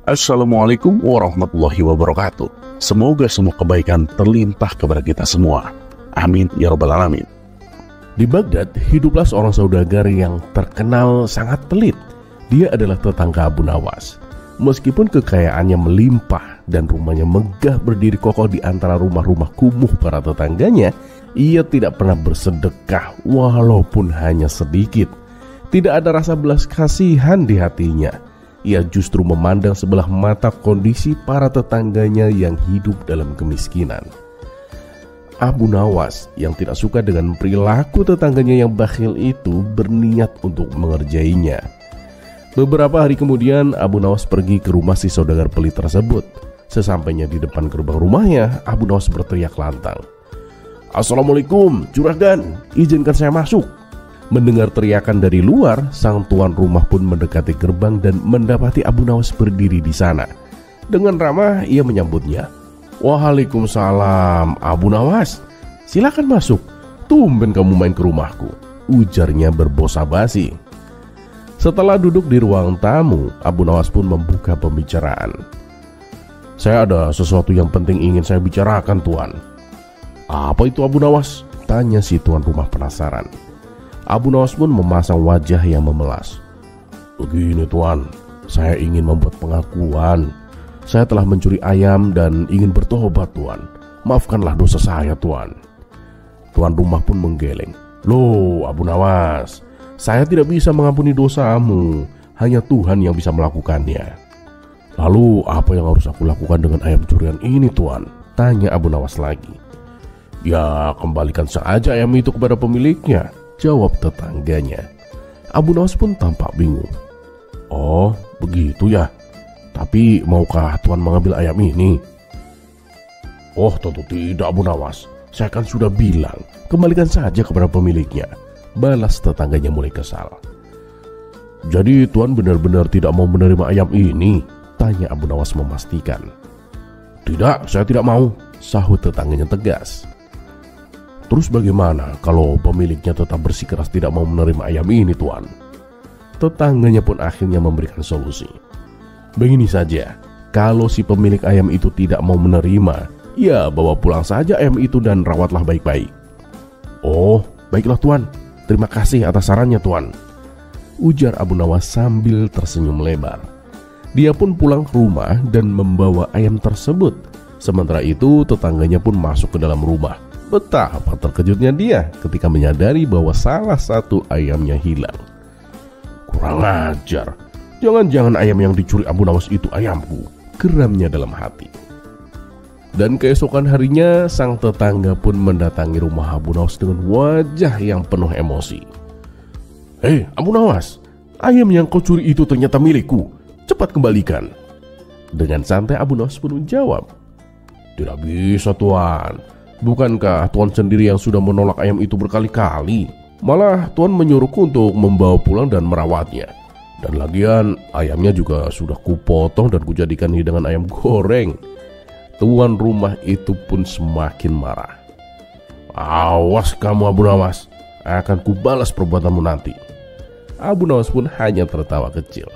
Assalamualaikum warahmatullahi wabarakatuh. Semoga semua kebaikan terlimpah kepada kita semua. Amin ya rabbal alamin. Di Baghdad, hiduplah seorang saudagar yang terkenal sangat pelit. Dia adalah tetangga Abu Nawas. Meskipun kekayaannya melimpah dan rumahnya megah berdiri kokoh di antara rumah-rumah kumuh para tetangganya, ia tidak pernah bersedekah walaupun hanya sedikit. Tidak ada rasa belas kasihan di hatinya. Ia justru memandang sebelah mata kondisi para tetangganya yang hidup dalam kemiskinan. Abu Nawas yang tidak suka dengan perilaku tetangganya yang bakhil itu berniat untuk mengerjainya. Beberapa hari kemudian Abu Nawas pergi ke rumah si saudagar pelit tersebut. Sesampainya di depan gerbang rumahnya, Abu Nawas berteriak lantang, "Assalamualaikum, juragan, izinkan saya masuk." Mendengar teriakan dari luar, sang tuan rumah pun mendekati gerbang dan mendapati Abu Nawas berdiri di sana. Dengan ramah ia menyambutnya. "Waalaikumsalam, Abu Nawas. Silakan masuk. Tumben kamu main ke rumahku," ujarnya berbasa-basi. Setelah duduk di ruang tamu, Abu Nawas pun membuka pembicaraan. "Saya ada sesuatu yang penting ingin saya bicarakan, Tuan." "Apa itu, Abu Nawas?" tanya si tuan rumah penasaran. Abu Nawas pun memasang wajah yang memelas. "Begini, Tuan, saya ingin membuat pengakuan. Saya telah mencuri ayam dan ingin bertobat, Tuan. Maafkanlah dosa saya, Tuan." Tuan rumah pun menggeleng. "Loh, Abu Nawas, saya tidak bisa mengampuni dosamu. Hanya Tuhan yang bisa melakukannya." "Lalu apa yang harus aku lakukan dengan ayam curian ini, Tuan?" tanya Abu Nawas lagi. "Ya, kembalikan saja ayam itu kepada pemiliknya," jawab tetangganya. Abu Nawas pun tampak bingung. "Oh, begitu ya. Tapi maukah Tuan mengambil ayam ini?" "Oh, tentu tidak, Abu Nawas. Saya kan sudah bilang, kembalikan saja kepada pemiliknya," balas tetangganya mulai kesal. "Jadi Tuan benar-benar tidak mau menerima ayam ini?" tanya Abu Nawas memastikan. "Tidak, saya tidak mau," sahut tetangganya tegas. "Terus bagaimana kalau pemiliknya tetap bersikeras tidak mau menerima ayam ini, Tuan?" Tetangganya pun akhirnya memberikan solusi. "Begini saja, kalau si pemilik ayam itu tidak mau menerima, ya bawa pulang saja ayam itu dan rawatlah baik-baik." "Oh, baiklah, Tuan. Terima kasih atas sarannya, Tuan," ujar Abu Nawas sambil tersenyum lebar. Dia pun pulang ke rumah dan membawa ayam tersebut. Sementara itu tetangganya pun masuk ke dalam rumah. Betapa terkejutnya dia ketika menyadari bahwa salah satu ayamnya hilang. "Kurang ajar, jangan-jangan ayam yang dicuri Abu Nawas itu ayamku," geramnya dalam hati. Dan keesokan harinya sang tetangga pun mendatangi rumah Abu Nawas dengan wajah yang penuh emosi. "Hei Abu Nawas, ayam yang kau curi itu ternyata milikku. Cepat kembalikan." Dengan santai Abu Nawas pun menjawab, "Tidak bisa, Tuan. Bukankah Tuan sendiri yang sudah menolak ayam itu berkali-kali? Malah Tuan menyuruhku untuk membawa pulang dan merawatnya. Dan lagian ayamnya juga sudah kupotong dan kujadikan hidangan ayam goreng." Tuan rumah itu pun semakin marah. "Awas kamu, Abu Nawas, akan kubalas perbuatanmu nanti." Abu Nawas pun hanya tertawa kecil.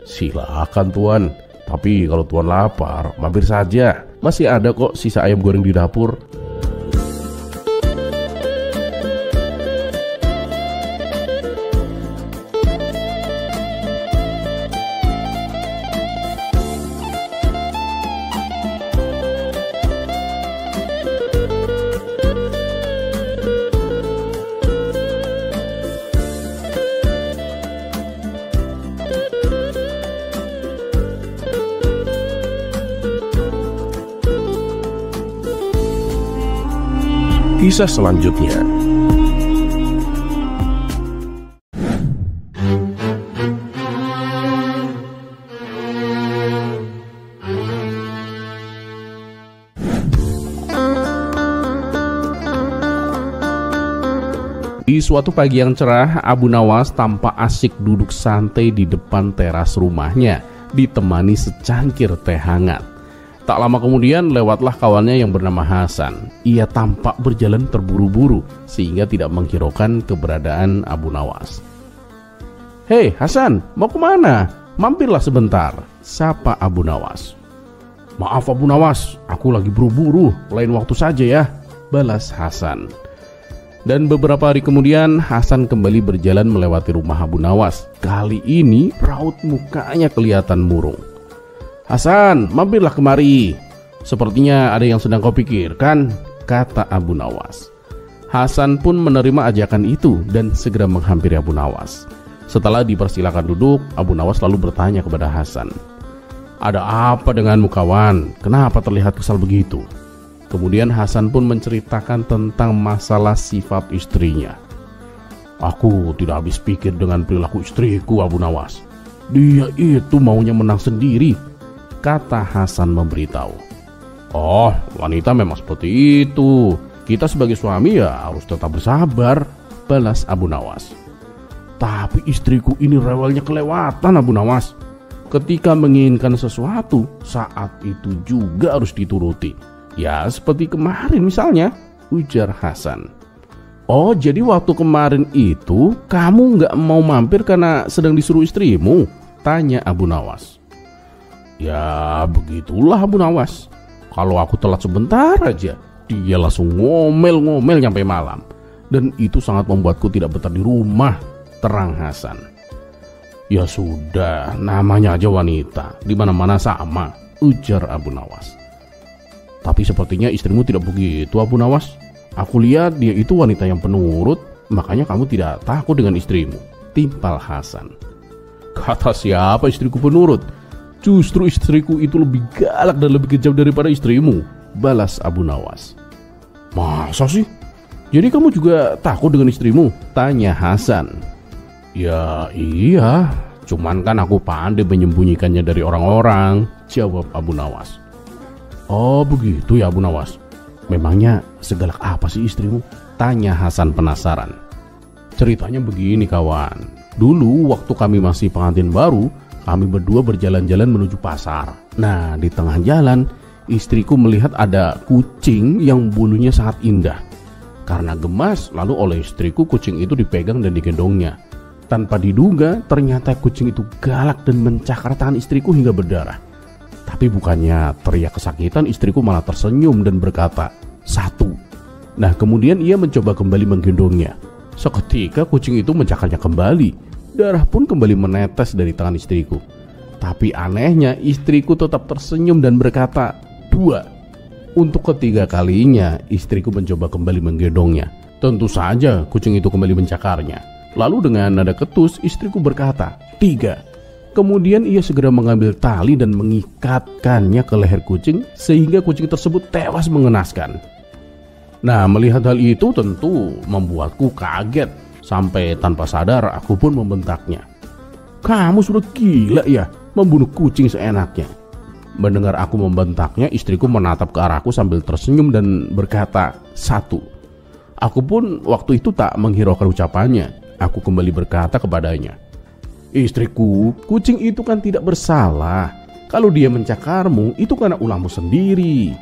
"Silakan, Tuan. Tapi kalau Tuan lapar, mampir saja. Masih ada kok sisa ayam goreng di dapur." Kisah selanjutnya. Di suatu pagi yang cerah, Abu Nawas tampak asik duduk santai di depan teras rumahnya, ditemani secangkir teh hangat. Tak lama kemudian lewatlah kawannya yang bernama Hasan. Ia tampak berjalan terburu-buru sehingga tidak menghiraukan keberadaan Abu Nawas. "Hei Hasan, mau kemana?" Mampirlah sebentar, sapa Abu Nawas. Maaf Abu Nawas, aku lagi buru-buru, lain waktu saja ya, balas Hasan. Dan beberapa hari kemudian Hasan kembali berjalan melewati rumah Abu Nawas. Kali ini raut mukanya kelihatan murung. Hasan, mampirlah kemari. Sepertinya ada yang sedang kau pikirkan, kata Abu Nawas. Hasan pun menerima ajakan itu dan segera menghampiri Abu Nawas. Setelah dipersilakan duduk, Abu Nawas lalu bertanya kepada Hasan, ada apa denganmu kawan? Kenapa terlihat kesal begitu? Kemudian Hasan pun menceritakan tentang masalah sifat istrinya. Aku tidak habis pikir dengan perilaku istriku, Abu Nawas. Dia itu maunya menang sendiri, kata Hasan memberitahu. Oh, wanita memang seperti itu. Kita sebagai suami ya harus tetap bersabar, balas Abu Nawas. Tapi istriku ini rewelnya kelewatan, Abu Nawas. Ketika menginginkan sesuatu, saat itu juga harus dituruti. Ya seperti kemarin misalnya, ujar Hasan. Oh, jadi waktu kemarin itu kamu gak mau mampir karena sedang disuruh istrimu? Tanya Abu Nawas. Ya begitulah Abu Nawas. Kalau aku telat sebentar aja, dia langsung ngomel-ngomel sampai malam. Dan itu sangat membuatku tidak betah di rumah, terang Hasan. Ya sudah, namanya aja wanita, di mana-mana sama, ujar Abu Nawas. Tapi sepertinya istrimu tidak begitu, Abu Nawas. Aku lihat dia itu wanita yang penurut, makanya kamu tidak takut dengan istrimu, timpal Hasan. Kata siapa istriku penurut? Justru istriku itu lebih galak dan lebih kejam daripada istrimu, balas Abu Nawas. Masa sih? Jadi kamu juga takut dengan istrimu? Tanya Hasan. Ya iya, cuman kan aku pandai menyembunyikannya dari orang-orang, jawab Abu Nawas. Oh begitu ya Abu Nawas. Memangnya segalak apa sih istrimu? Tanya Hasan penasaran. Ceritanya begini kawan. Dulu waktu kami masih pengantin baru, kami berdua berjalan-jalan menuju pasar. Nah di tengah jalan, istriku melihat ada kucing yang bulunya sangat indah. Karena gemas, lalu oleh istriku kucing itu dipegang dan digendongnya. Tanpa diduga, ternyata kucing itu galak dan mencakar tangan istriku hingga berdarah. Tapi bukannya teriak kesakitan, istriku malah tersenyum dan berkata, 1. Nah kemudian ia mencoba kembali menggendongnya. Seketika kucing itu mencakarnya kembali. Darah pun kembali menetes dari tangan istriku. Tapi anehnya istriku tetap tersenyum dan berkata, 2. Untuk ketiga kalinya istriku mencoba kembali menggendongnya. Tentu saja kucing itu kembali mencakarnya. Lalu dengan nada ketus istriku berkata, 3. Kemudian ia segera mengambil tali dan mengikatkannya ke leher kucing sehingga kucing tersebut tewas mengenaskan. Nah melihat hal itu tentu membuatku kaget. Sampai tanpa sadar aku pun membentaknya. Kamu sudah gila ya, membunuh kucing seenaknya. Mendengar aku membentaknya, istriku menatap ke arahku sambil tersenyum dan berkata, 1. Aku pun waktu itu tak menghiraukan ucapannya. Aku kembali berkata kepadanya, istriku, kucing itu kan tidak bersalah. Kalau dia mencakarmu, itu karena ulahmu sendiri.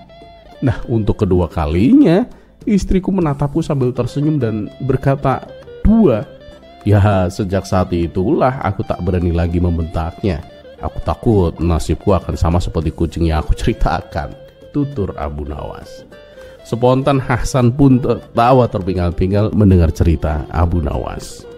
Nah untuk kedua kalinya, istriku menatapku sambil tersenyum dan berkata, 2. Ya sejak saat itulah aku tak berani lagi membentaknya. Aku takut nasibku akan sama seperti kucing yang aku ceritakan, tutur Abu Nawas. Spontan Hasan pun tertawa terpinggal-pinggal mendengar cerita Abu Nawas.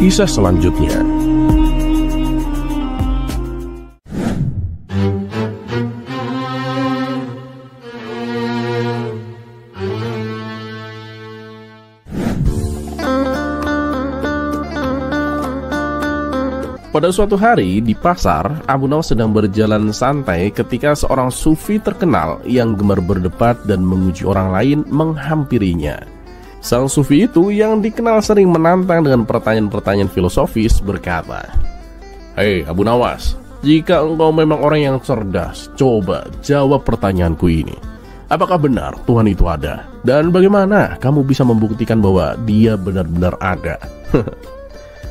Kisah selanjutnya. Pada suatu hari di pasar, Abu Nawas sedang berjalan santai ketika seorang sufi terkenal yang gemar berdebat dan menguji orang lain menghampirinya. Sang sufi itu yang dikenal sering menantang dengan pertanyaan-pertanyaan filosofis berkata, "Hei Abu Nawas, jika engkau memang orang yang cerdas, coba jawab pertanyaanku ini. Apakah benar Tuhan itu ada? Dan bagaimana kamu bisa membuktikan bahwa dia benar-benar ada?"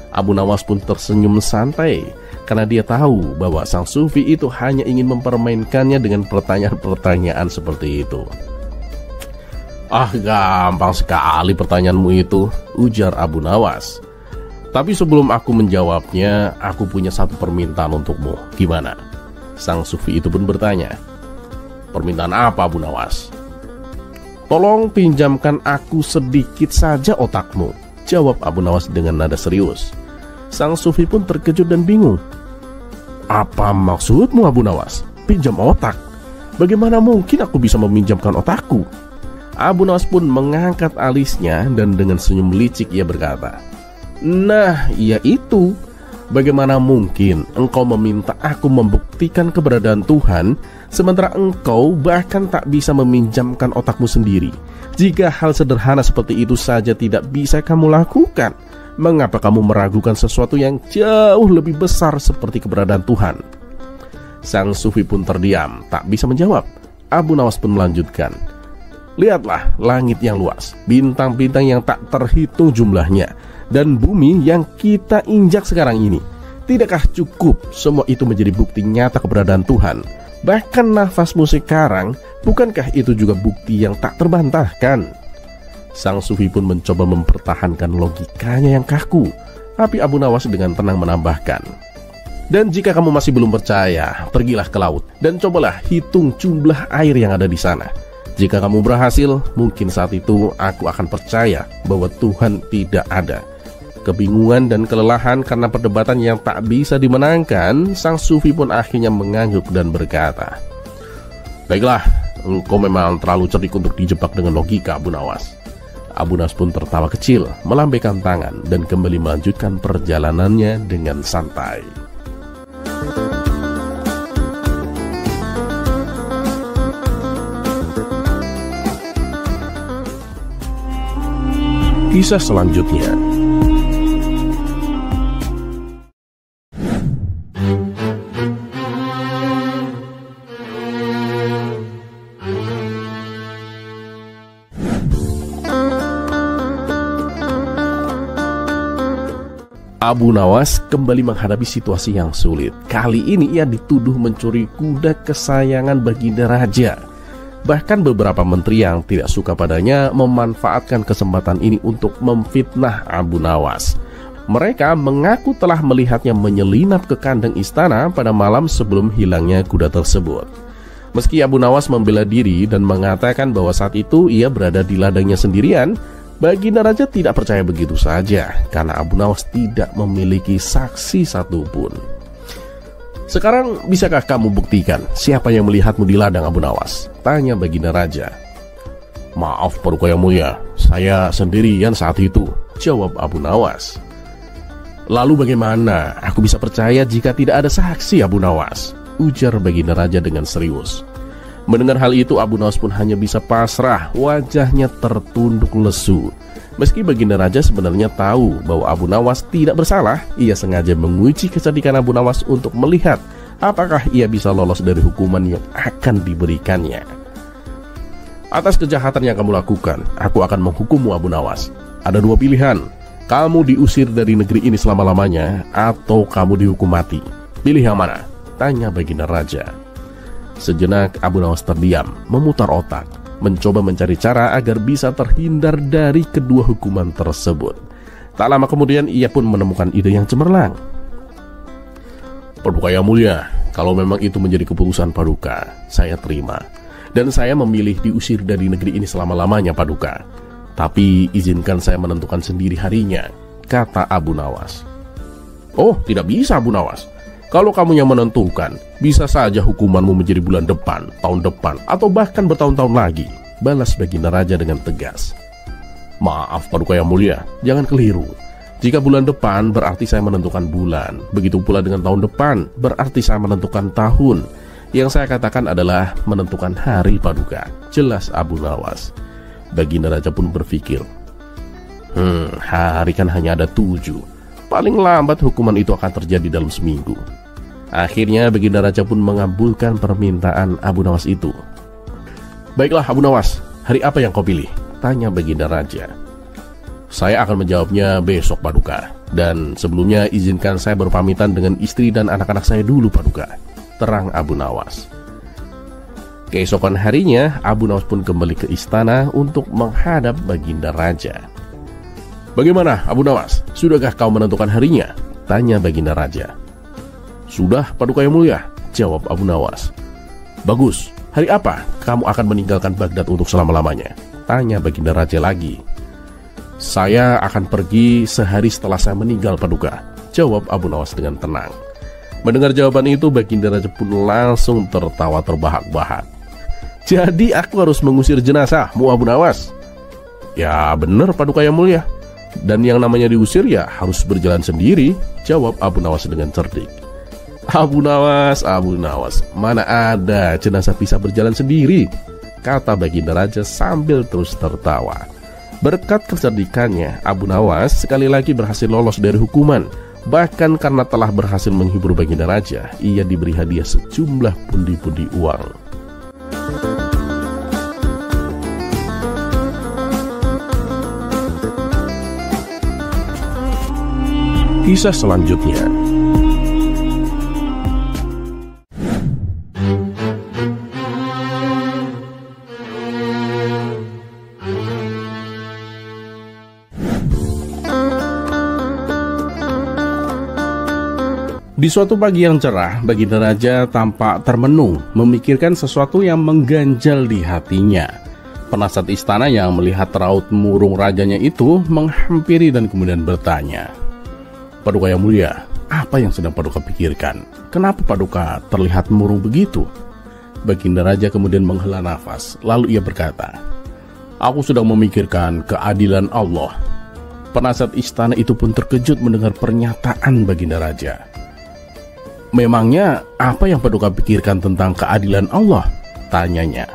Abu Nawas pun tersenyum santai karena dia tahu bahwa sang sufi itu hanya ingin mempermainkannya dengan pertanyaan-pertanyaan seperti itu. "Ah, gampang sekali pertanyaanmu itu," ujar Abu Nawas. "Tapi sebelum aku menjawabnya, aku punya satu permintaan untukmu. Gimana?" Sang sufi itu pun bertanya. "Permintaan apa, Abu Nawas?" "Tolong pinjamkan aku sedikit saja otakmu," jawab Abu Nawas dengan nada serius. Sang sufi pun terkejut dan bingung. "Apa maksudmu, Abu Nawas? Pinjam otak? Bagaimana mungkin aku bisa meminjamkan otakku?" Abu Nawas pun mengangkat alisnya dan dengan senyum licik ia berkata, "Nah, ya itu. Bagaimana mungkin engkau meminta aku membuktikan keberadaan Tuhan, sementara engkau bahkan tak bisa meminjamkan otakmu sendiri? Jika hal sederhana seperti itu saja tidak bisa kamu lakukan, mengapa kamu meragukan sesuatu yang jauh lebih besar seperti keberadaan Tuhan?" Sang sufi pun terdiam, tak bisa menjawab. Abu Nawas pun melanjutkan, "Lihatlah langit yang luas, bintang-bintang yang tak terhitung jumlahnya, dan bumi yang kita injak sekarang ini. Tidakkah cukup semua itu menjadi bukti nyata keberadaan Tuhan? Bahkan nafasmu sekarang, bukankah itu juga bukti yang tak terbantahkan?" Sang sufi pun mencoba mempertahankan logikanya yang kaku, tapi Abu Nawas dengan tenang menambahkan, "Dan jika kamu masih belum percaya, pergilah ke laut dan cobalah hitung jumlah air yang ada di sana. Jika kamu berhasil, mungkin saat itu aku akan percaya bahwa Tuhan tidak ada." Kebingungan dan kelelahan karena perdebatan yang tak bisa dimenangkan, sang sufi pun akhirnya mengangguk dan berkata, "Baiklah, engkau memang terlalu cerdik untuk dijebak dengan logika, Abu Nawas." Abu Nawas pun tertawa kecil, melambaikan tangan dan kembali melanjutkan perjalanannya dengan santai. Kisah selanjutnya. Abu Nawas kembali menghadapi situasi yang sulit. Kali ini ia dituduh mencuri kuda kesayangan Baginda Raja. Bahkan beberapa menteri yang tidak suka padanya memanfaatkan kesempatan ini untuk memfitnah Abu Nawas. Mereka mengaku telah melihatnya menyelinap ke kandang istana pada malam sebelum hilangnya kuda tersebut. Meski Abu Nawas membela diri dan mengatakan bahwa saat itu ia berada di ladangnya sendirian, Baginda Raja tidak percaya begitu saja karena Abu Nawas tidak memiliki saksi satupun. "Sekarang bisakah kamu buktikan siapa yang melihatmu di ladang, Abu Nawas?" tanya Baginda Raja. "Maaf Paduka Yang Mulia, saya sendirian saat itu," jawab Abu Nawas. "Lalu bagaimana aku bisa percaya jika tidak ada saksi, Abu Nawas?" ujar Baginda Raja dengan serius. Mendengar hal itu, Abu Nawas pun hanya bisa pasrah, wajahnya tertunduk lesu. Meski Baginda Raja sebenarnya tahu bahwa Abu Nawas tidak bersalah, ia sengaja menguji kecerdikan Abu Nawas untuk melihat apakah ia bisa lolos dari hukuman yang akan diberikannya. "Atas kejahatan yang kamu lakukan, aku akan menghukummu, Abu Nawas. Ada dua pilihan, kamu diusir dari negeri ini selama-lamanya, atau kamu dihukum mati. Pilih yang mana?" tanya Baginda Raja. Sejenak Abu Nawas terdiam, memutar otak, mencoba mencari cara agar bisa terhindar dari kedua hukuman tersebut. Tak lama kemudian ia pun menemukan ide yang cemerlang. "Paduka Yang Mulia, kalau memang itu menjadi keputusan Paduka, saya terima. Dan saya memilih diusir dari negeri ini selama-lamanya, Paduka. Tapi izinkan saya menentukan sendiri harinya," kata Abu Nawas. "Oh, tidak bisa, Abu Nawas. Kalau kamu yang menentukan, bisa saja hukumanmu menjadi bulan depan, tahun depan, atau bahkan bertahun-tahun lagi," balas Baginda Raja dengan tegas. "Maaf Paduka Yang Mulia, jangan keliru. Jika bulan depan berarti saya menentukan bulan, begitu pula dengan tahun depan berarti saya menentukan tahun. Yang saya katakan adalah menentukan hari, Paduka," jelas Abu Nawas. Baginda Raja pun berpikir, Hari kan hanya ada 7. Paling lambat hukuman itu akan terjadi dalam seminggu. Akhirnya Baginda Raja pun mengabulkan permintaan Abu Nawas itu. Baiklah Abu Nawas, hari apa yang kau pilih? Tanya Baginda Raja. Saya akan menjawabnya besok Paduka. Dan sebelumnya izinkan saya berpamitan dengan istri dan anak-anak saya dulu Paduka, terang Abu Nawas. Keesokan harinya Abu Nawas pun kembali ke istana untuk menghadap Baginda Raja. Bagaimana Abu Nawas? Sudahkah kau menentukan harinya? Tanya Baginda Raja. Sudah Paduka yang mulia, jawab Abu Nawas. Bagus, hari apa kamu akan meninggalkan Baghdad untuk selama-lamanya? Tanya Baginda Raja lagi. Saya akan pergi sehari setelah saya meninggal Paduka, jawab Abu Nawas dengan tenang. Mendengar jawaban itu Baginda Raja pun langsung tertawa terbahak-bahak. Jadi aku harus mengusir jenazahmu Abu Nawas? Ya benar Paduka yang mulia. Dan yang namanya diusir ya harus berjalan sendiri, jawab Abu Nawas dengan cerdik. Abu Nawas, mana ada jenazah bisa berjalan sendiri, kata Baginda Raja sambil terus tertawa. Berkat kecerdikannya, Abu Nawas sekali lagi berhasil lolos dari hukuman. Bahkan karena telah berhasil menghibur Baginda Raja, ia diberi hadiah sejumlah pundi-pundi uang. Kisah selanjutnya. Di suatu pagi yang cerah, Baginda Raja tampak termenung, memikirkan sesuatu yang mengganjal di hatinya. Penasihat istana yang melihat raut murung rajanya itu menghampiri dan kemudian bertanya, Paduka yang mulia, apa yang sedang Paduka pikirkan? Kenapa Paduka terlihat murung begitu? Baginda Raja kemudian menghela nafas, lalu ia berkata, Aku sedang memikirkan keadilan Allah. Penasihat istana itu pun terkejut mendengar pernyataan Baginda Raja. Memangnya apa yang Paduka pikirkan tentang keadilan Allah? Tanyanya.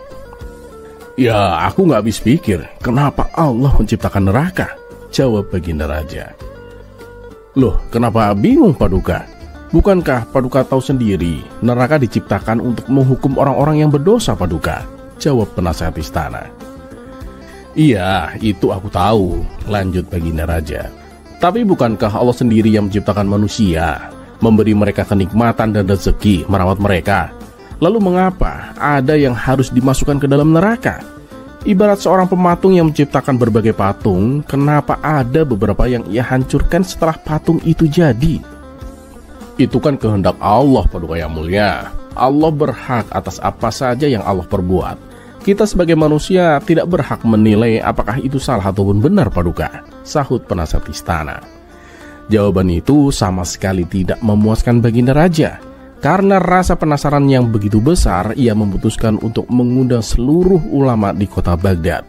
Ya aku gak habis pikir, kenapa Allah menciptakan neraka? Jawab Baginda Raja. Loh, kenapa bingung Paduka? Bukankah Paduka tahu sendiri neraka diciptakan untuk menghukum orang-orang yang berdosa Paduka? Jawab penasihat istana. Iya, itu aku tahu, lanjut Baginda Raja. Tapi bukankah Allah sendiri yang menciptakan manusia, memberi mereka kenikmatan dan rezeki, merawat mereka? Lalu mengapa ada yang harus dimasukkan ke dalam neraka? Ibarat seorang pematung yang menciptakan berbagai patung, kenapa ada beberapa yang ia hancurkan setelah patung itu jadi? Itu kan kehendak Allah Paduka yang mulia. Allah berhak atas apa saja yang Allah perbuat. Kita sebagai manusia tidak berhak menilai apakah itu salah ataupun benar Paduka, sahut penasihat istana. Jawaban itu sama sekali tidak memuaskan Baginda Raja. Karena rasa penasaran yang begitu besar, ia memutuskan untuk mengundang seluruh ulama di kota Baghdad.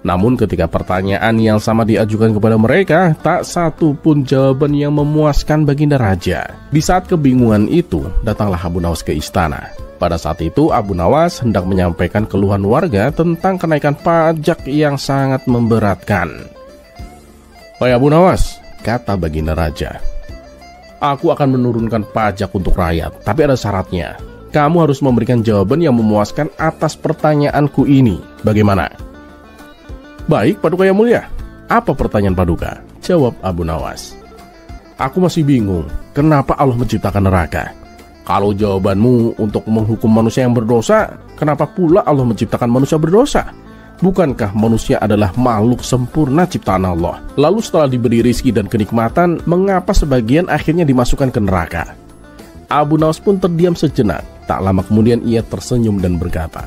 Namun ketika pertanyaan yang sama diajukan kepada mereka, tak satu pun jawaban yang memuaskan Baginda Raja. Di saat kebingungan itu, datanglah Abu Nawas ke istana. Pada saat itu Abu Nawas hendak menyampaikan keluhan warga tentang kenaikan pajak yang sangat memberatkan. Wahai Abu Nawas, kata Baginda Raja, aku akan menurunkan pajak untuk rakyat, tapi ada syaratnya. Kamu harus memberikan jawaban yang memuaskan atas pertanyaanku ini. Bagaimana? Baik, Paduka yang mulia. Apa pertanyaan Paduka? Jawab Abu Nawas. Aku masih bingung, kenapa Allah menciptakan neraka? Kalau jawabanmu untuk menghukum manusia yang berdosa, kenapa pula Allah menciptakan manusia berdosa? Bukankah manusia adalah makhluk sempurna ciptaan Allah? Lalu setelah diberi rizki dan kenikmatan, mengapa sebagian akhirnya dimasukkan ke neraka? Abu Nawas pun terdiam sejenak. Tak lama kemudian ia tersenyum dan berkata,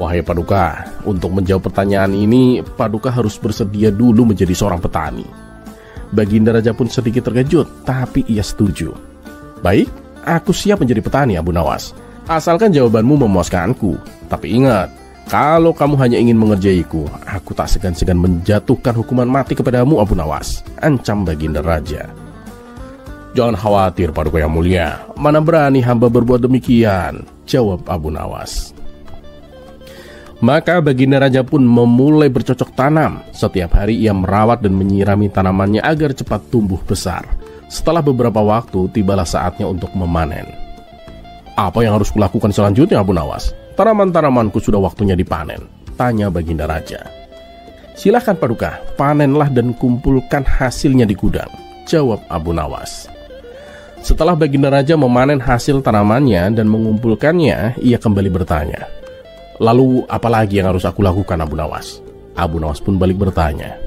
Wahai Paduka, untuk menjawab pertanyaan ini, Paduka harus bersedia dulu menjadi seorang petani. Baginda Raja pun sedikit terkejut, tapi ia setuju. Baik, aku siap menjadi petani Abu Nawas, asalkan jawabanmu memuaskanku. Tapi ingat, kalau kamu hanya ingin mengerjaiku, aku tak segan-segan menjatuhkan hukuman mati kepadamu Abu Nawas, ancam Baginda Raja. Jangan khawatir Paduka yang mulia, mana berani hamba berbuat demikian, jawab Abu Nawas. Maka Baginda Raja pun memulai bercocok tanam. Setiap hari ia merawat dan menyirami tanamannya agar cepat tumbuh besar. Setelah beberapa waktu, tibalah saatnya untuk memanen. "Apa yang harus kulakukan selanjutnya, Abu Nawas? Tanaman-tanamanku sudah waktunya dipanen," tanya Baginda Raja. "Silahkan Paduka, panenlah dan kumpulkan hasilnya di gudang," jawab Abu Nawas. Setelah Baginda Raja memanen hasil tanamannya dan mengumpulkannya, ia kembali bertanya, "Lalu apa lagi yang harus aku lakukan, Abu Nawas?" Abu Nawas pun balik bertanya,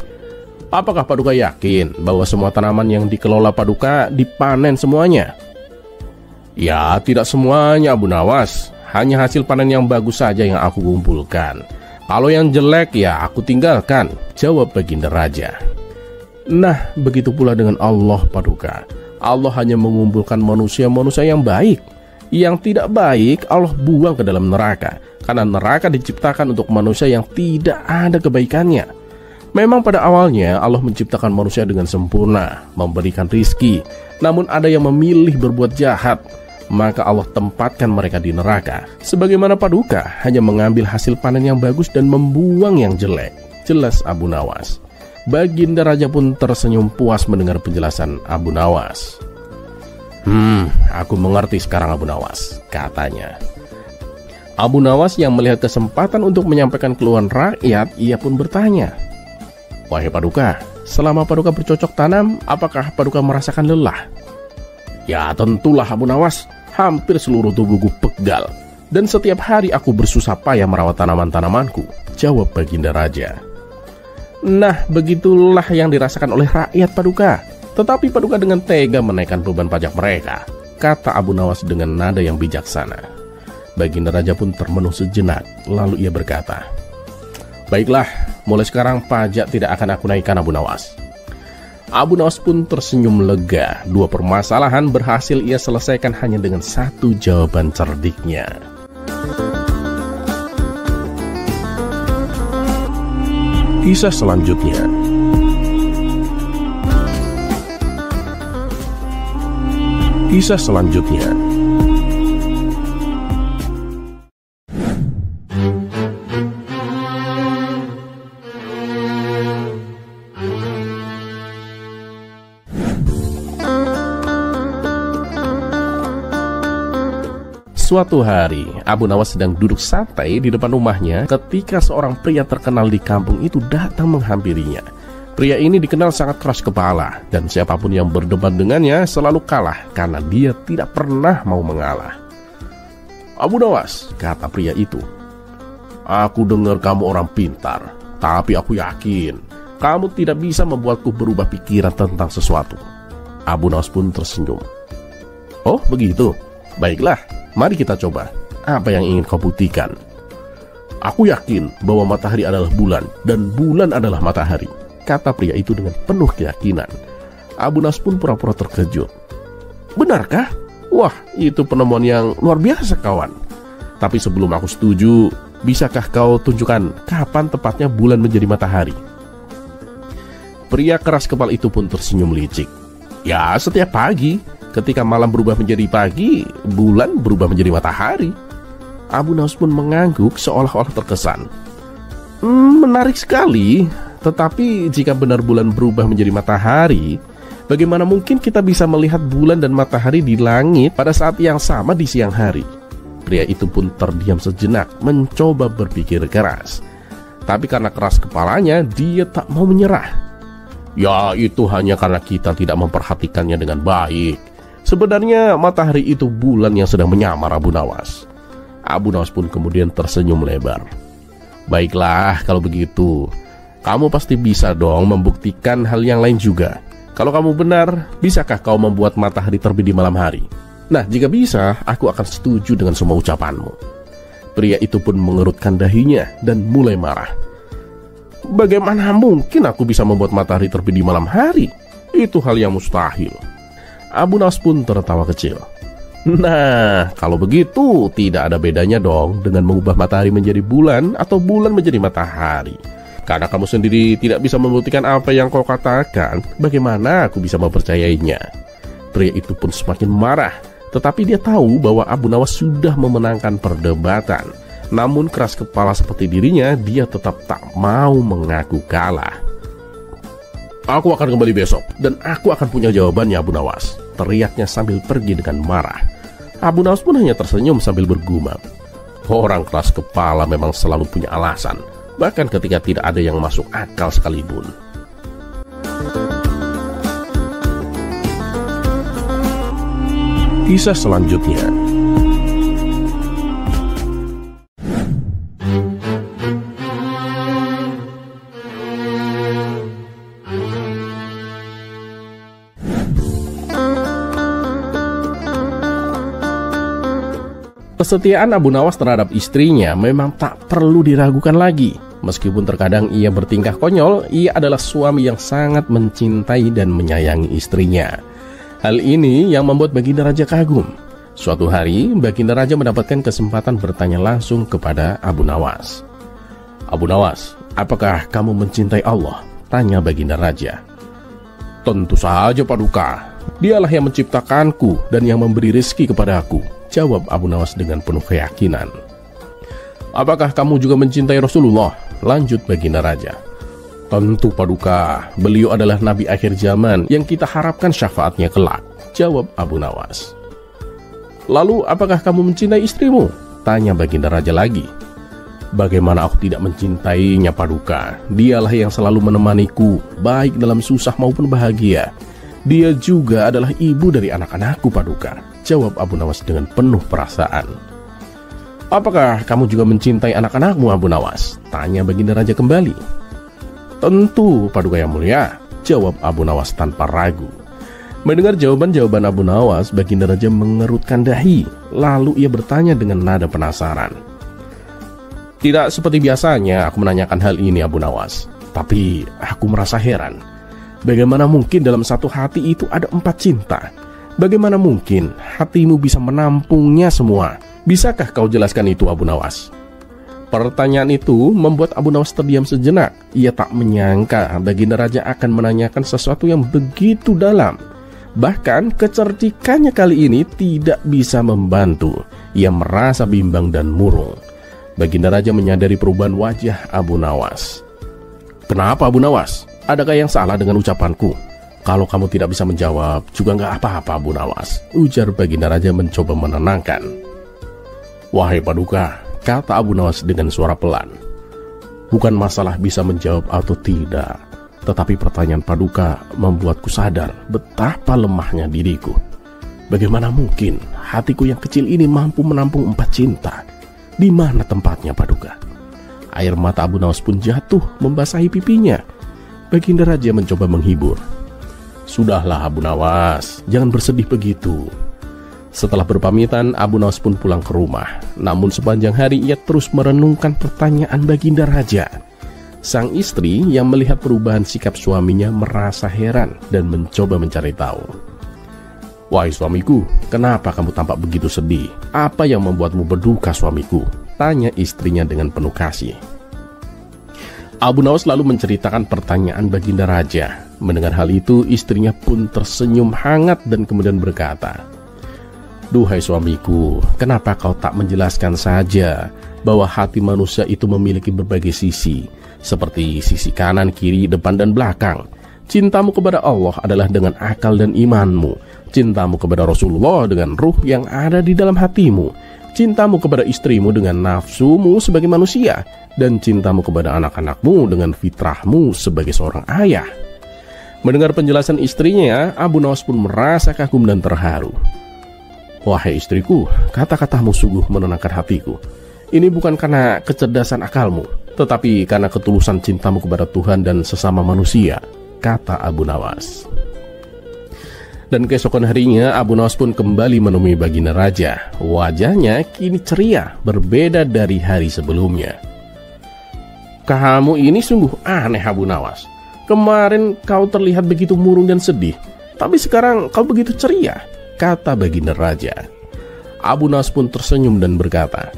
"Apakah Paduka yakin bahwa semua tanaman yang dikelola Paduka dipanen semuanya?" "Ya, tidak semuanya, Abu Nawas. Hanya hasil panen yang bagus saja yang aku kumpulkan. Kalau yang jelek ya aku tinggalkan," jawab Baginda Raja. Nah, begitu pula dengan Allah Paduka. Allah hanya mengumpulkan manusia-manusia yang baik. Yang tidak baik Allah buang ke dalam neraka, karena neraka diciptakan untuk manusia yang tidak ada kebaikannya. Memang pada awalnya Allah menciptakan manusia dengan sempurna, memberikan rizki. Namun ada yang memilih berbuat jahat, maka Allah tempatkan mereka di neraka. Sebagaimana Paduka hanya mengambil hasil panen yang bagus dan membuang yang jelek, jelas Abu Nawas. Baginda Raja pun tersenyum puas mendengar penjelasan Abu Nawas. Aku mengerti sekarang, Abu Nawas," katanya. Abu Nawas yang melihat kesempatan untuk menyampaikan keluhan rakyat, ia pun bertanya, "Wahai Paduka, selama Paduka bercocok tanam, apakah Paduka merasakan lelah?" "Ya tentulah Abu Nawas, hampir seluruh tubuhku pegal, dan setiap hari aku bersusah payah merawat tanaman-tanamanku," jawab Baginda Raja. Nah, begitulah yang dirasakan oleh rakyat Paduka. Tetapi Paduka dengan tega menaikkan beban pajak mereka, kata Abu Nawas dengan nada yang bijaksana. Baginda Raja pun termenung sejenak, lalu ia berkata, "Baiklah, mulai sekarang pajak tidak akan aku naikkan, Abu Nawas." Abu Nawas pun tersenyum lega. Dua permasalahan berhasil ia selesaikan hanya dengan satu jawaban cerdiknya. Kisah selanjutnya. Kisah selanjutnya. Suatu hari, Abu Nawas sedang duduk santai di depan rumahnya ketika seorang pria terkenal di kampung itu datang menghampirinya. Pria ini dikenal sangat keras kepala, dan siapapun yang berdebat dengannya selalu kalah karena dia tidak pernah mau mengalah. "Abu Nawas," kata pria itu, "aku dengar kamu orang pintar, tapi aku yakin kamu tidak bisa membuatku berubah pikiran tentang sesuatu." Abu Nawas pun tersenyum. "Oh begitu? Baiklah, mari kita coba. Apa yang ingin kau buktikan?" "Aku yakin bahwa matahari adalah bulan dan bulan adalah matahari," kata pria itu dengan penuh keyakinan. Abu Nawas pun pura-pura terkejut. "Benarkah? Wah, itu penemuan yang luar biasa kawan. Tapi sebelum aku setuju, bisakah kau tunjukkan kapan tepatnya bulan menjadi matahari?" Pria keras kepala itu pun tersenyum licik. "Ya, setiap pagi. Ketika malam berubah menjadi pagi, bulan berubah menjadi matahari." Abu Nawas pun mengangguk seolah-olah terkesan. Menarik sekali. Tetapi jika benar bulan berubah menjadi matahari, bagaimana mungkin kita bisa melihat bulan dan matahari di langit pada saat yang sama di siang hari?" Pria itu pun terdiam sejenak, mencoba berpikir keras. Tapi karena keras kepalanya, dia tak mau menyerah. "Ya, itu hanya karena kita tidak memperhatikannya dengan baik. Sebenarnya matahari itu bulan yang sedang menyamar, Abu Nawas." Abu Nawas pun kemudian tersenyum lebar. "Baiklah, kalau begitu, kamu pasti bisa dong membuktikan hal yang lain juga. Kalau kamu benar, bisakah kau membuat matahari terbit di malam hari? Nah, jika bisa, aku akan setuju dengan semua ucapanmu." Pria itu pun mengerutkan dahinya dan mulai marah. "Bagaimana mungkin aku bisa membuat matahari terbit di malam hari? Itu hal yang mustahil." Abu Nawas pun tertawa kecil. "Nah, kalau begitu tidak ada bedanya dong dengan mengubah matahari menjadi bulan atau bulan menjadi matahari. Karena kamu sendiri tidak bisa membuktikan apa yang kau katakan, bagaimana aku bisa mempercayainya?" Pria itu pun semakin marah, tetapi dia tahu bahwa Abu Nawas sudah memenangkan perdebatan. Namun keras kepala seperti dirinya, dia tetap tak mau mengaku kalah. "Aku akan kembali besok, dan aku akan punya jawabannya, Abu Nawas," teriaknya sambil pergi dengan marah. Abu Nawas pun hanya tersenyum sambil bergumam. Orang keras kepala memang selalu punya alasan, bahkan ketika tidak ada yang masuk akal sekalipun. Kisah selanjutnya. Kesetiaan Abu Nawas terhadap istrinya memang tak perlu diragukan lagi. Meskipun terkadang ia bertingkah konyol, ia adalah suami yang sangat mencintai dan menyayangi istrinya. Hal ini yang membuat Baginda Raja kagum. Suatu hari, Baginda Raja mendapatkan kesempatan bertanya langsung kepada Abu Nawas. "Abu Nawas, apakah kamu mencintai Allah?" tanya Baginda Raja. "Tentu saja, Paduka. Dialah yang menciptakanku dan yang memberi rezeki kepadaku," jawab Abu Nawas dengan penuh keyakinan. "Apakah kamu juga mencintai Rasulullah?" lanjut Baginda Raja. "Tentu, Paduka. Beliau adalah Nabi akhir zaman yang kita harapkan syafaatnya kelak," jawab Abu Nawas. "Lalu apakah kamu mencintai istrimu?" tanya Baginda Raja lagi. "Bagaimana aku tidak mencintainya, Paduka? Dialah yang selalu menemaniku, baik dalam susah maupun bahagia. Dia juga adalah ibu dari anak-anakku, Paduka," jawab Abu Nawas dengan penuh perasaan. "Apakah kamu juga mencintai anak-anakmu, Abu Nawas?" tanya Baginda Raja kembali. "Tentu, Paduka yang mulia," jawab Abu Nawas tanpa ragu. Mendengar jawaban-jawaban Abu Nawas, Baginda Raja mengerutkan dahi. Lalu ia bertanya dengan nada penasaran. "Tidak seperti biasanya aku menanyakan hal ini, Abu Nawas. Tapi aku merasa heran. Bagaimana mungkin dalam satu hati itu ada 4 cinta? Bagaimana mungkin hatimu bisa menampungnya semua? Bisakah kau jelaskan itu, Abu Nawas?" Pertanyaan itu membuat Abu Nawas terdiam sejenak. Ia tak menyangka Baginda Raja akan menanyakan sesuatu yang begitu dalam. Bahkan kecerdikannya kali ini tidak bisa membantu. Ia merasa bimbang dan murung. Baginda Raja menyadari perubahan wajah Abu Nawas. "Kenapa, Abu Nawas? Adakah yang salah dengan ucapanku? Kalau kamu tidak bisa menjawab, juga nggak apa-apa, Abu Nawas," ujar Baginda Raja mencoba menenangkan. "Wahai Paduka," kata Abu Nawas dengan suara pelan, "bukan masalah bisa menjawab atau tidak, tetapi pertanyaan Paduka membuatku sadar betapa lemahnya diriku. Bagaimana mungkin hatiku yang kecil ini mampu menampung 4 cinta? Di mana tempatnya, Paduka?" Air mata Abu Nawas pun jatuh membasahi pipinya. Baginda Raja mencoba menghibur. "Sudahlah, Abu Nawas, jangan bersedih begitu." Setelah berpamitan, Abu Nawas pun pulang ke rumah. Namun sepanjang hari ia terus merenungkan pertanyaan Baginda Raja. Sang istri yang melihat perubahan sikap suaminya merasa heran dan mencoba mencari tahu. "Wahai suamiku, kenapa kamu tampak begitu sedih? Apa yang membuatmu berduka, suamiku?" tanya istrinya dengan penuh kasih. Abu Nawas lalu menceritakan pertanyaan Baginda Raja. Mendengar hal itu, istrinya pun tersenyum hangat dan kemudian berkata, "Duhai suamiku, kenapa kau tak menjelaskan saja bahwa hati manusia itu memiliki berbagai sisi, seperti sisi kanan, kiri, depan, dan belakang. Cintamu kepada Allah adalah dengan akal dan imanmu. Cintamu kepada Rasulullah dengan ruh yang ada di dalam hatimu. Cintamu kepada istrimu dengan nafsumu sebagai manusia. Dan cintamu kepada anak-anakmu dengan fitrahmu sebagai seorang ayah." Mendengar penjelasan istrinya, Abu Nawas pun merasa kagum dan terharu. "Wahai istriku, kata-katamu sungguh menenangkan hatiku. Ini bukan karena kecerdasan akalmu, tetapi karena ketulusan cintamu kepada Tuhan dan sesama manusia," kata Abu Nawas. Dan keesokan harinya, Abu Nawas pun kembali menemui Baginda Raja. Wajahnya kini ceria, berbeda dari hari sebelumnya. "Kamu ini sungguh aneh, Abu Nawas. Kemarin kau terlihat begitu murung dan sedih, tapi sekarang kau begitu ceria," kata Baginda Raja. Abu Nawas pun tersenyum dan berkata,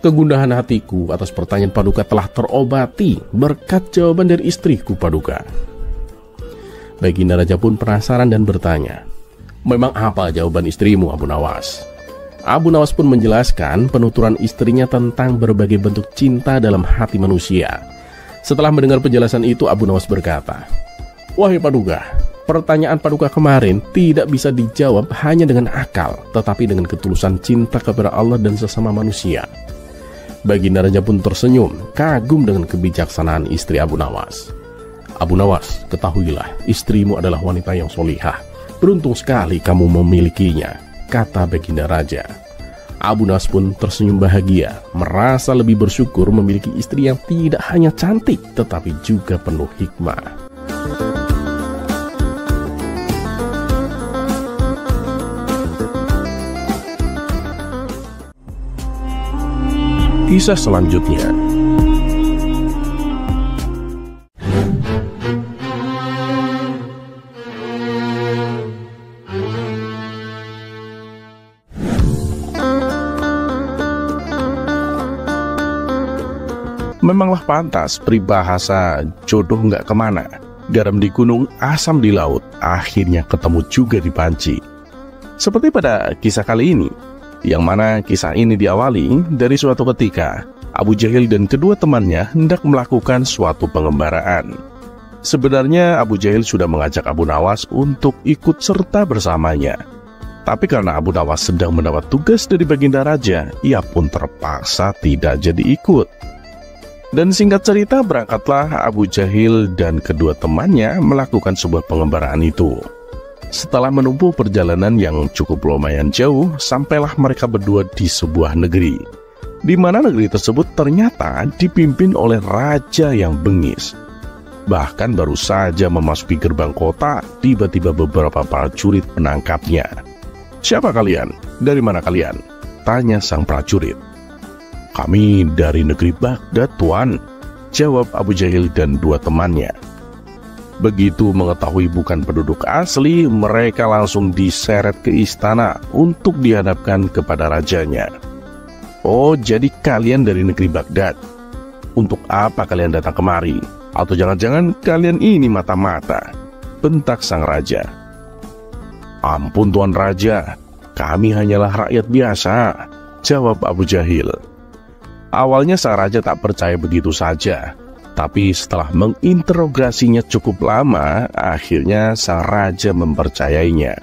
"Kegundahan hatiku atas pertanyaan Paduka telah terobati berkat jawaban dari istriku, Paduka." Baginda Raja pun penasaran dan bertanya, "Memang apa jawaban istrimu, Abu Nawas?" Abu Nawas pun menjelaskan penuturan istrinya tentang berbagai bentuk cinta dalam hati manusia. Setelah mendengar penjelasan itu, Abu Nawas berkata, "Wahai Paduka, pertanyaan Paduka kemarin tidak bisa dijawab hanya dengan akal, tetapi dengan ketulusan cinta kepada Allah dan sesama manusia." Baginda Raja pun tersenyum, kagum dengan kebijaksanaan istri Abu Nawas. "Abu Nawas, ketahuilah, istrimu adalah wanita yang solihah. Beruntung sekali kamu memilikinya," kata Baginda Raja. Abu Nawas pun tersenyum bahagia, merasa lebih bersyukur memiliki istri yang tidak hanya cantik, tetapi juga penuh hikmah. Kisah selanjutnya. Memanglah pantas peribahasa jodoh nggak kemana, garam di gunung, asam di laut, akhirnya ketemu juga di panci. Seperti pada kisah kali ini, yang mana kisah ini diawali dari suatu ketika Abu Jahil dan kedua temannya hendak melakukan suatu pengembaraan. Sebenarnya Abu Jahil sudah mengajak Abu Nawas untuk ikut serta bersamanya. Tapi karena Abu Nawas sedang mendapat tugas dari Baginda Raja, ia pun terpaksa tidak jadi ikut. Dan singkat cerita, berangkatlah Abu Jahil dan kedua temannya melakukan sebuah pengembaraan itu. Setelah menempuh perjalanan yang cukup lumayan jauh, sampailah mereka berdua di sebuah negeri, di mana negeri tersebut ternyata dipimpin oleh raja yang bengis. Bahkan baru saja memasuki gerbang kota, tiba-tiba beberapa prajurit menangkapnya. "Siapa kalian? Dari mana kalian?" tanya sang prajurit. "Kami dari negeri Baghdad, Tuan," jawab Abu Jahil dan dua temannya. Begitu mengetahui bukan penduduk asli, mereka langsung diseret ke istana untuk dihadapkan kepada rajanya. "Oh, jadi kalian dari negeri Baghdad. Untuk apa kalian datang kemari? Atau jangan-jangan kalian ini mata-mata?" bentak sang raja. "Ampun Tuan Raja, kami hanyalah rakyat biasa," jawab Abu Jahil. Awalnya sang raja tak percaya begitu saja, tapi setelah menginterogasinya cukup lama, akhirnya sang raja mempercayainya.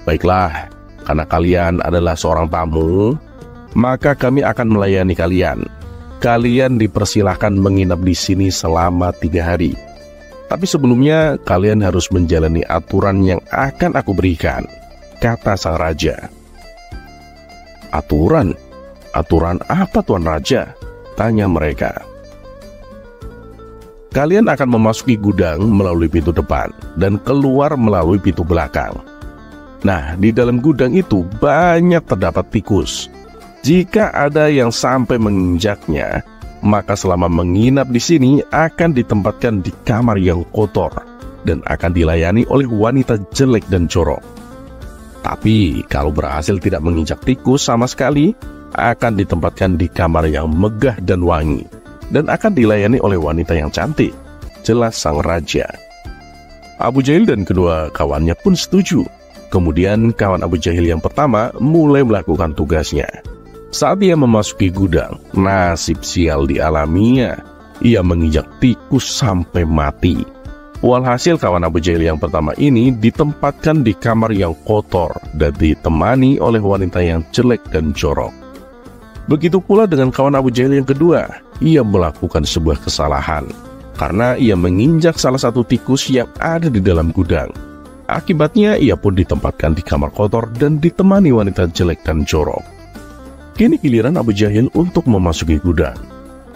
"Baiklah, karena kalian adalah seorang tamu, maka kami akan melayani kalian. Kalian dipersilahkan menginap di sini selama 3 hari. Tapi sebelumnya kalian harus menjalani aturan yang akan aku berikan," kata sang raja. "Aturan? Aturan apa Tuan Raja?" tanya mereka. "Kalian akan memasuki gudang melalui pintu depan dan keluar melalui pintu belakang. Nah, di dalam gudang itu banyak terdapat tikus. Jika ada yang sampai menginjaknya, maka selama menginap di sini akan ditempatkan di kamar yang kotor dan akan dilayani oleh wanita jelek dan jorok. Tapi kalau berhasil tidak menginjak tikus sama sekali, akan ditempatkan di kamar yang megah dan wangi dan akan dilayani oleh wanita yang cantik," jelas sang raja. Abu Jahil dan kedua kawannya pun setuju. Kemudian kawan Abu Jahil yang pertama mulai melakukan tugasnya. Saat ia memasuki gudang, nasib sial dialaminya. Ia menginjak tikus sampai mati. Walhasil kawan Abu Jahil yang pertama ini ditempatkan di kamar yang kotor dan ditemani oleh wanita yang jelek dan jorok. Begitu pula dengan kawan Abu Jahil yang kedua, ia melakukan sebuah kesalahan karena ia menginjak salah satu tikus yang ada di dalam gudang. Akibatnya ia pun ditempatkan di kamar kotor dan ditemani wanita jelek dan jorok. Kini giliran Abu Jahil untuk memasuki gudang.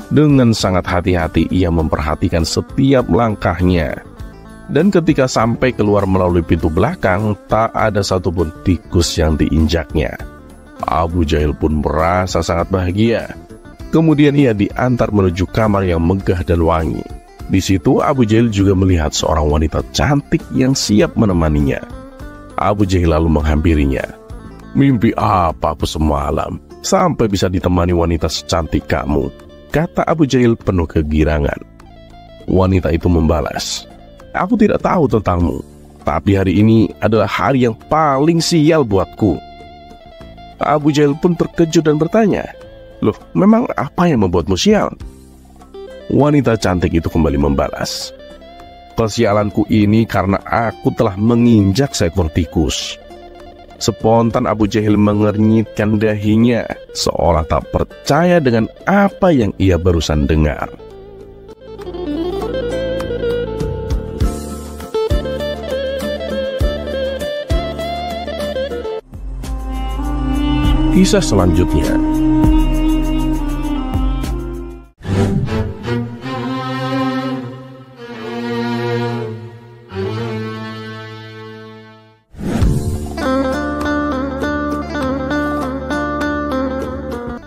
Dengan sangat hati-hati ia memperhatikan setiap langkahnya. Dan ketika sampai keluar melalui pintu belakang, tak ada satupun tikus yang diinjaknya. Abu Jahil pun merasa sangat bahagia. Kemudian ia diantar menuju kamar yang megah dan wangi. Di situ Abu Jahil juga melihat seorang wanita cantik yang siap menemaninya. Abu Jahil lalu menghampirinya. "Mimpi apa aku semalam sampai bisa ditemani wanita secantik kamu?" kata Abu Jahil penuh kegirangan. Wanita itu membalas, "Aku tidak tahu tentangmu, tapi hari ini adalah hari yang paling sial buatku." Abu Jahal pun terkejut dan bertanya, "Loh, memang apa yang membuatmu sial?" Wanita cantik itu kembali membalas, "Kesialanku ini karena aku telah menginjak seekor tikus." Spontan Abu Jahal mengernyitkan dahinya, seolah tak percaya dengan apa yang ia barusan dengar. Kisah selanjutnya.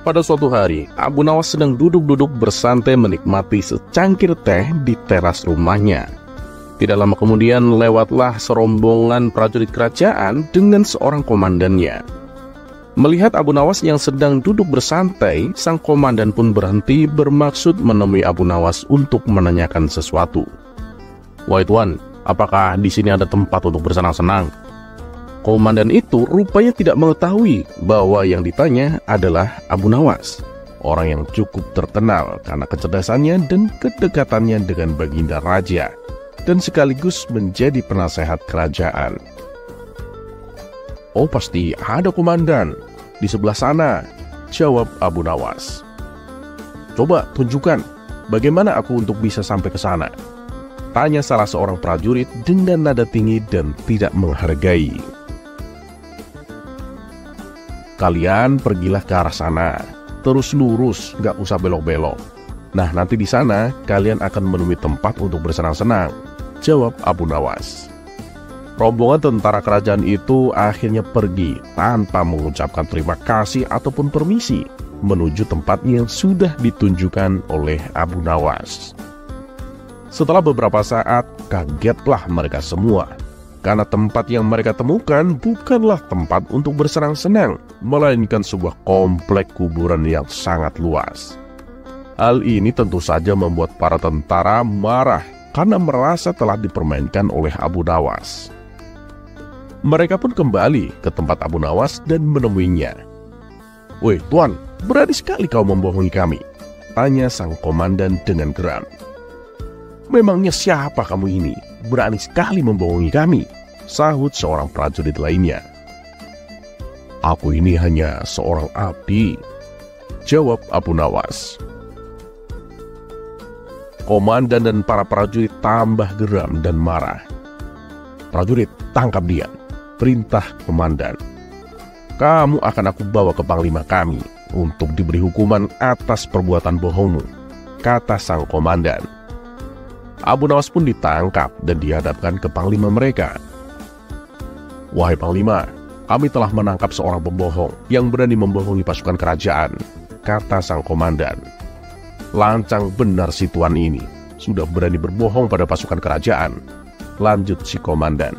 Pada suatu hari, Abu Nawas sedang duduk-duduk bersantai menikmati secangkir teh di teras rumahnya. Tidak lama kemudian lewatlah serombongan prajurit kerajaan dengan seorang komandannya. Melihat Abu Nawas yang sedang duduk bersantai, sang komandan pun berhenti bermaksud menemui Abu Nawas untuk menanyakan sesuatu. "Wahai tuan, apakah di sini ada tempat untuk bersenang-senang?" Komandan itu rupanya tidak mengetahui bahwa yang ditanya adalah Abu Nawas, orang yang cukup terkenal karena kecerdasannya dan kedekatannya dengan Baginda Raja, dan sekaligus menjadi penasehat kerajaan. "Oh, pasti ada komandan, di sebelah sana," jawab Abu Nawas. "Coba tunjukkan, bagaimana aku untuk bisa sampai ke sana?" tanya salah seorang prajurit dengan nada tinggi dan tidak menghargai. "Kalian pergilah ke arah sana, terus lurus, gak usah belok-belok. Nah, nanti di sana kalian akan menemui tempat untuk bersenang-senang," jawab Abu Nawas. Rombongan tentara kerajaan itu akhirnya pergi tanpa mengucapkan terima kasih ataupun permisi menuju tempat yang sudah ditunjukkan oleh Abu Nawas. Setelah beberapa saat, kagetlah mereka semua, karena tempat yang mereka temukan bukanlah tempat untuk bersenang-senang, melainkan sebuah komplek kuburan yang sangat luas. Hal ini tentu saja membuat para tentara marah karena merasa telah dipermainkan oleh Abu Nawas. Mereka pun kembali ke tempat Abu Nawas dan menemuinya. "Woi tuan, berani sekali kau membohongi kami," tanya sang komandan dengan geram. "Memangnya siapa kamu ini? Berani sekali membohongi kami," sahut seorang prajurit lainnya. "Aku ini hanya seorang abdi," jawab Abu Nawas. Komandan dan para prajurit tambah geram dan marah. "Prajurit, tangkap dia," perintah komandan. "Kamu akan aku bawa ke panglima kami untuk diberi hukuman atas perbuatan bohongmu," kata sang komandan. Abu Nawas pun ditangkap dan dihadapkan ke panglima mereka. "Wahai panglima, kami telah menangkap seorang pembohong yang berani membohongi pasukan kerajaan," kata sang komandan. "Lancang benar si tuan ini, sudah berani berbohong pada pasukan kerajaan," lanjut si komandan.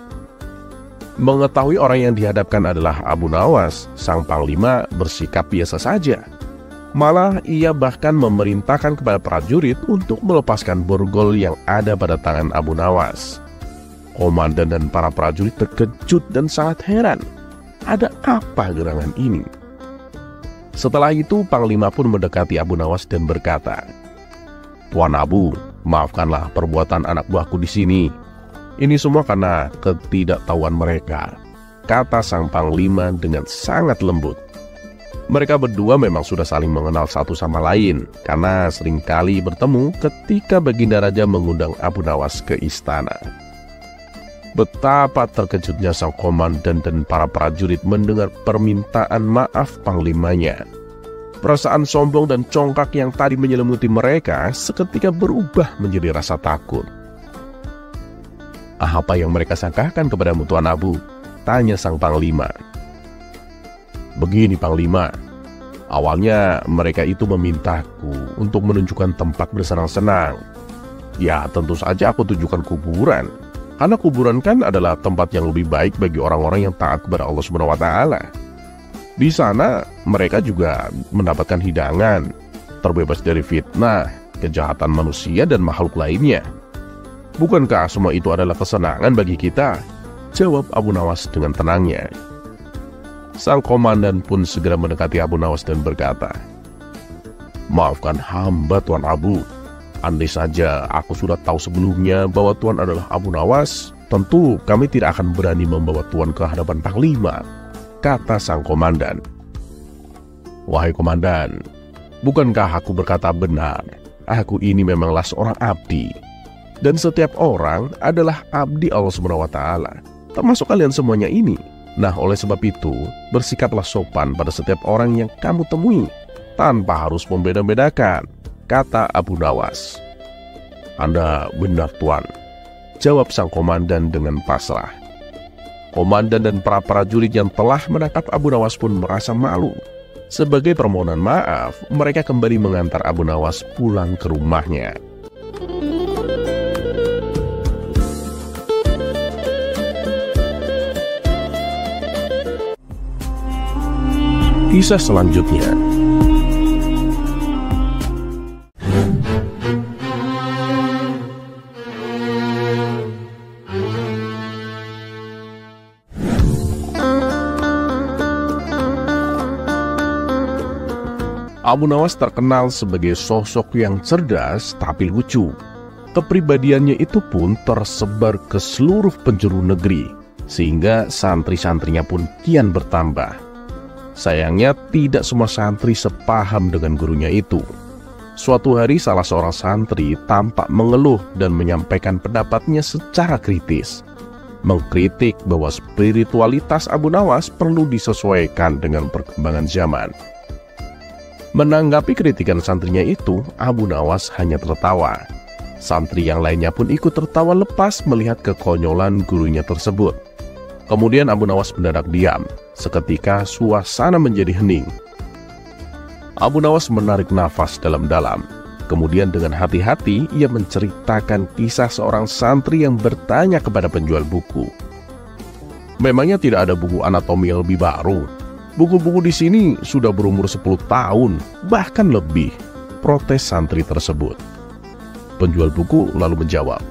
Mengetahui orang yang dihadapkan adalah Abu Nawas, sang panglima bersikap biasa saja. Malah ia bahkan memerintahkan kepada prajurit untuk melepaskan borgol yang ada pada tangan Abu Nawas. Komandan dan para prajurit terkejut dan sangat heran. Ada apa gerangan ini? Setelah itu panglima pun mendekati Abu Nawas dan berkata, "Tuan Abu, maafkanlah perbuatan anak buahku di sini. Ini semua karena ketidaktahuan mereka," kata sang panglima dengan sangat lembut. Mereka berdua memang sudah saling mengenal satu sama lain karena seringkali bertemu ketika Baginda Raja mengundang Abu Nawas ke istana. Betapa terkejutnya sang komandan dan para prajurit mendengar permintaan maaf panglimanya. Perasaan sombong dan congkak yang tadi menyelimuti mereka seketika berubah menjadi rasa takut. "Apa yang mereka sangkakan kepadamu, Tuan Abu?" tanya sang panglima. "Begini panglima, awalnya mereka itu memintaku untuk menunjukkan tempat bersenang-senang. Ya tentu saja aku tunjukkan kuburan, karena kuburan kan adalah tempat yang lebih baik bagi orang-orang yang taat kepada Allah SWT. Di sana mereka juga mendapatkan hidangan, terbebas dari fitnah, kejahatan manusia dan makhluk lainnya. Bukankah semua itu adalah kesenangan bagi kita?" jawab Abu Nawas dengan tenangnya. Sang komandan pun segera mendekati Abu Nawas dan berkata, "Maafkan hamba Tuan Abu. Andai saja aku sudah tahu sebelumnya bahwa Tuan adalah Abu Nawas, tentu kami tidak akan berani membawa Tuan ke hadapan Panglima," kata sang komandan. "Wahai komandan, bukankah aku berkata benar? Aku ini memanglah seorang abdi. Dan setiap orang adalah abdi Allah SWT, termasuk kalian semuanya ini. Nah, oleh sebab itu, bersikaplah sopan pada setiap orang yang kamu temui, tanpa harus membeda-bedakan," kata Abu Nawas. "Anda benar, Tuan," jawab sang komandan dengan pasrah. Komandan dan para prajurit yang telah menangkap Abu Nawas pun merasa malu. Sebagai permohonan maaf, mereka kembali mengantar Abu Nawas pulang ke rumahnya. Kisah selanjutnya. Abu Nawas terkenal sebagai sosok yang cerdas tapi lucu. Kepribadiannya itu pun tersebar ke seluruh penjuru negeri, sehingga santri-santrinya pun kian bertambah. Sayangnya tidak semua santri sepaham dengan gurunya itu. Suatu hari salah seorang santri tampak mengeluh dan menyampaikan pendapatnya secara kritis, mengkritik bahwa spiritualitas Abu Nawas perlu disesuaikan dengan perkembangan zaman. Menanggapi kritikan santrinya itu, Abu Nawas hanya tertawa. Santri yang lainnya pun ikut tertawa lepas melihat kekonyolan gurunya tersebut. Kemudian Abu Nawas mendadak diam. Seketika suasana menjadi hening. Abu Nawas menarik nafas dalam-dalam. Kemudian dengan hati-hati ia menceritakan kisah seorang santri yang bertanya kepada penjual buku, "Memangnya tidak ada buku anatomi yang lebih baru? Buku-buku di sini sudah berumur 10 tahun, bahkan lebih," protes santri tersebut. Penjual buku lalu menjawab,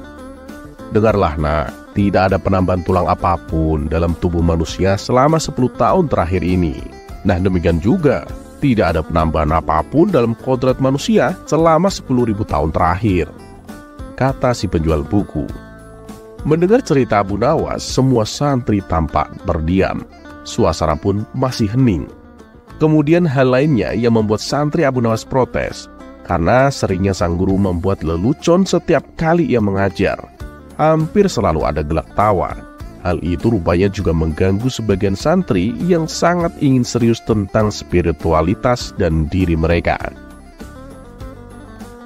"Dengarlah nak, tidak ada penambahan tulang apapun dalam tubuh manusia selama 10 tahun terakhir ini. Nah demikian juga, tidak ada penambahan apapun dalam kodrat manusia selama 10.000 tahun terakhir," kata si penjual buku. Mendengar cerita Abu Nawas, semua santri tampak berdiam. Suasana pun masih hening. Kemudian hal lainnya yang membuat santri Abu Nawas protes, karena seringnya sang guru membuat lelucon setiap kali ia mengajar. Hampir selalu ada gelak tawa. Hal itu rupanya juga mengganggu sebagian santri yang sangat ingin serius tentang spiritualitas dan diri mereka.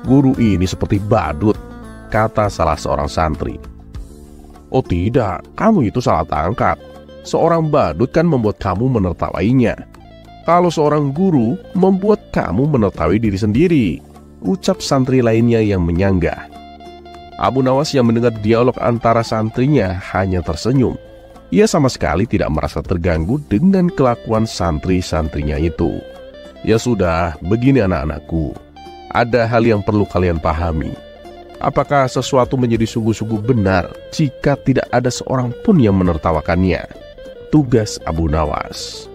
"Guru ini seperti badut," kata salah seorang santri. "Oh tidak, kamu itu salah tangkap. Seorang badut kan membuat kamu menertawainya. Kalau seorang guru membuat kamu menertawai diri sendiri," ucap santri lainnya yang menyanggah. Abu Nawas yang mendengar dialog antara santrinya hanya tersenyum. Ia sama sekali tidak merasa terganggu dengan kelakuan santri-santrinya itu. "Ya sudah, begini anak-anakku. Ada hal yang perlu kalian pahami. Apakah sesuatu menjadi sungguh-sungguh benar jika tidak ada seorang pun yang menertawakannya?" Tugas Abu Nawas.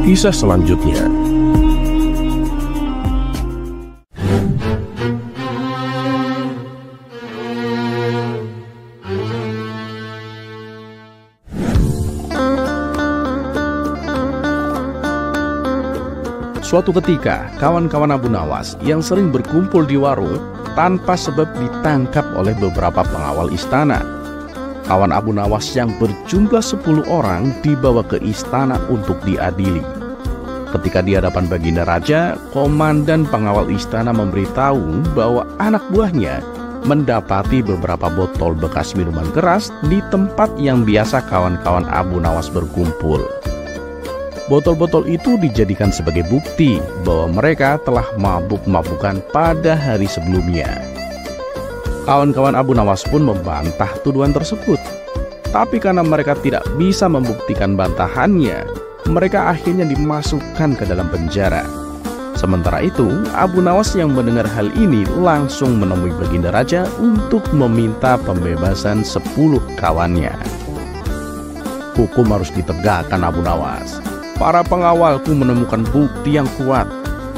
Kisah selanjutnya. Suatu ketika, kawan-kawan Abu Nawas yang sering berkumpul di warung tanpa sebab ditangkap oleh beberapa pengawal istana. Kawan Abu Nawas yang berjumlah 10 orang dibawa ke istana untuk diadili. Ketika di hadapan Baginda Raja, komandan pengawal istana memberitahu bahwa anak buahnya mendapati beberapa botol bekas minuman keras di tempat yang biasa kawan-kawan Abu Nawas berkumpul. Botol-botol itu dijadikan sebagai bukti bahwa mereka telah mabuk-mabukan pada hari sebelumnya. Kawan-kawan Abu Nawas pun membantah tuduhan tersebut. Tapi karena mereka tidak bisa membuktikan bantahannya, mereka akhirnya dimasukkan ke dalam penjara. Sementara itu, Abu Nawas yang mendengar hal ini langsung menemui Baginda Raja untuk meminta pembebasan 10 kawannya. Hukum harus ditegakkan, Abu Nawas. Para pengawalku menemukan bukti yang kuat.